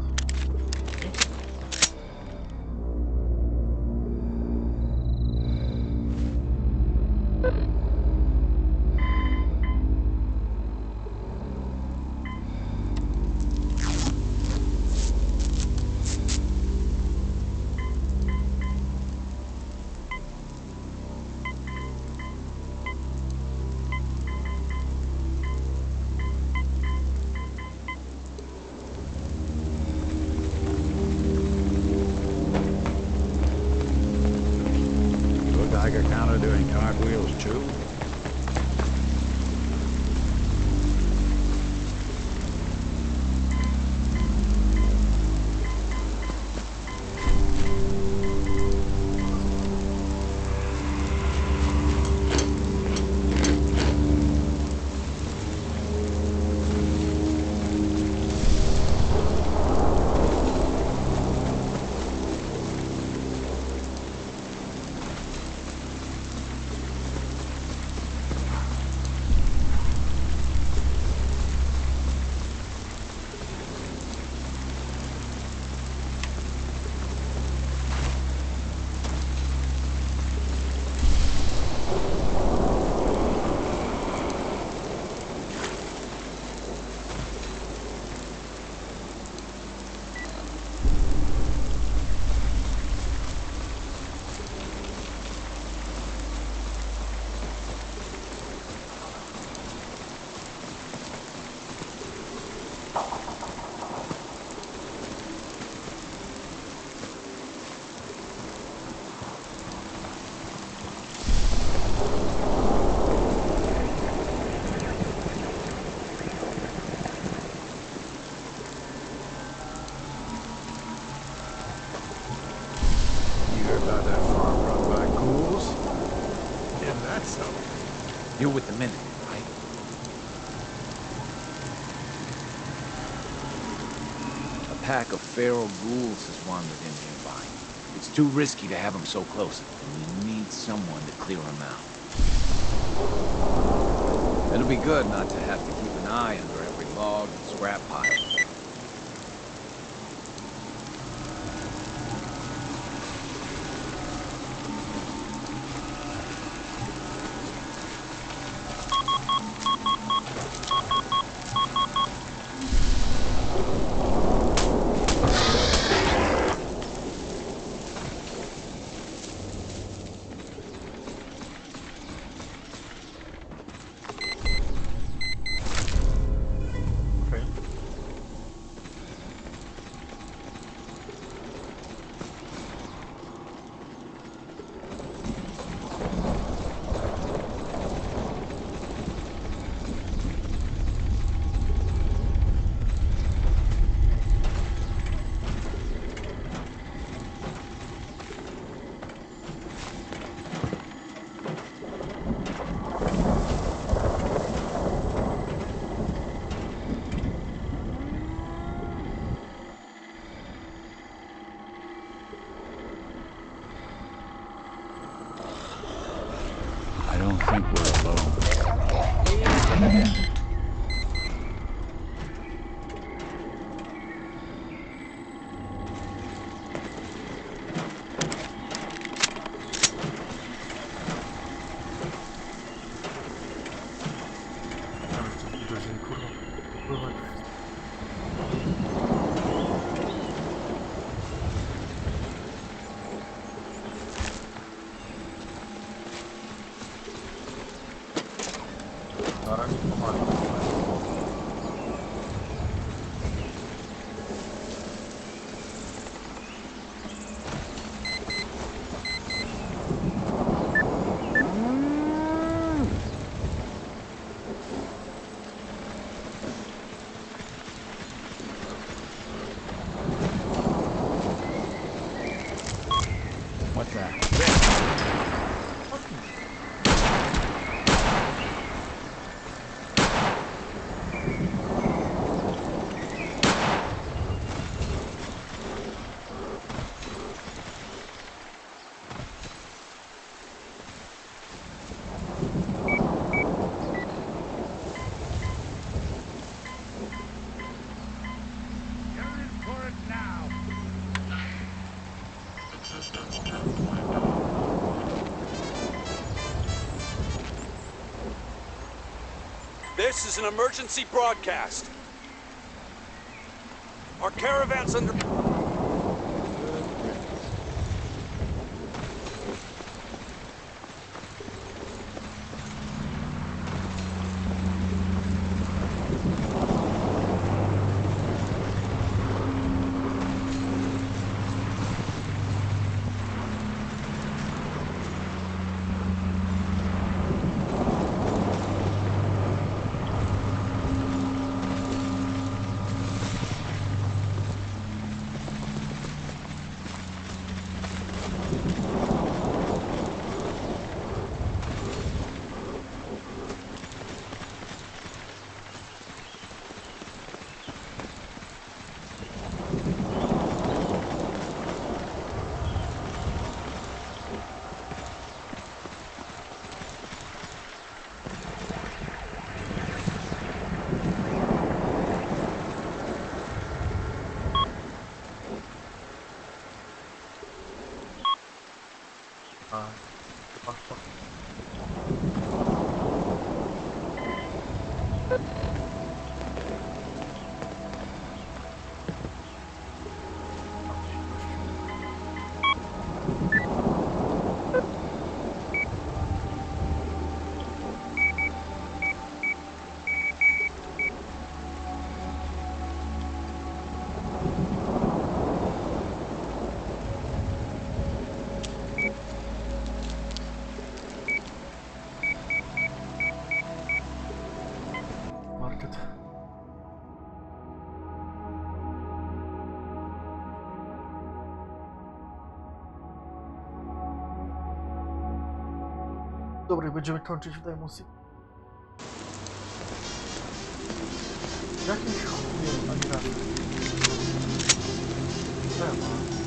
Your Geiger counter doing cartwheels too? You heard about that farm run by ghouls? Isn't that so? You're with the minute, right? A pack of feral ghouls has wandered in nearby. It's too risky to have them so close, and you need someone to clear them out. It'll be good not to have to keep an eye under every log and scrap pile. I don't think we're alone. Zaraz mi pomogę. This is an emergency broadcast. Our caravan's under... Dobra, będziemy kończyć w tej muzyce. Jakimś chujem ani razu. Trzeba.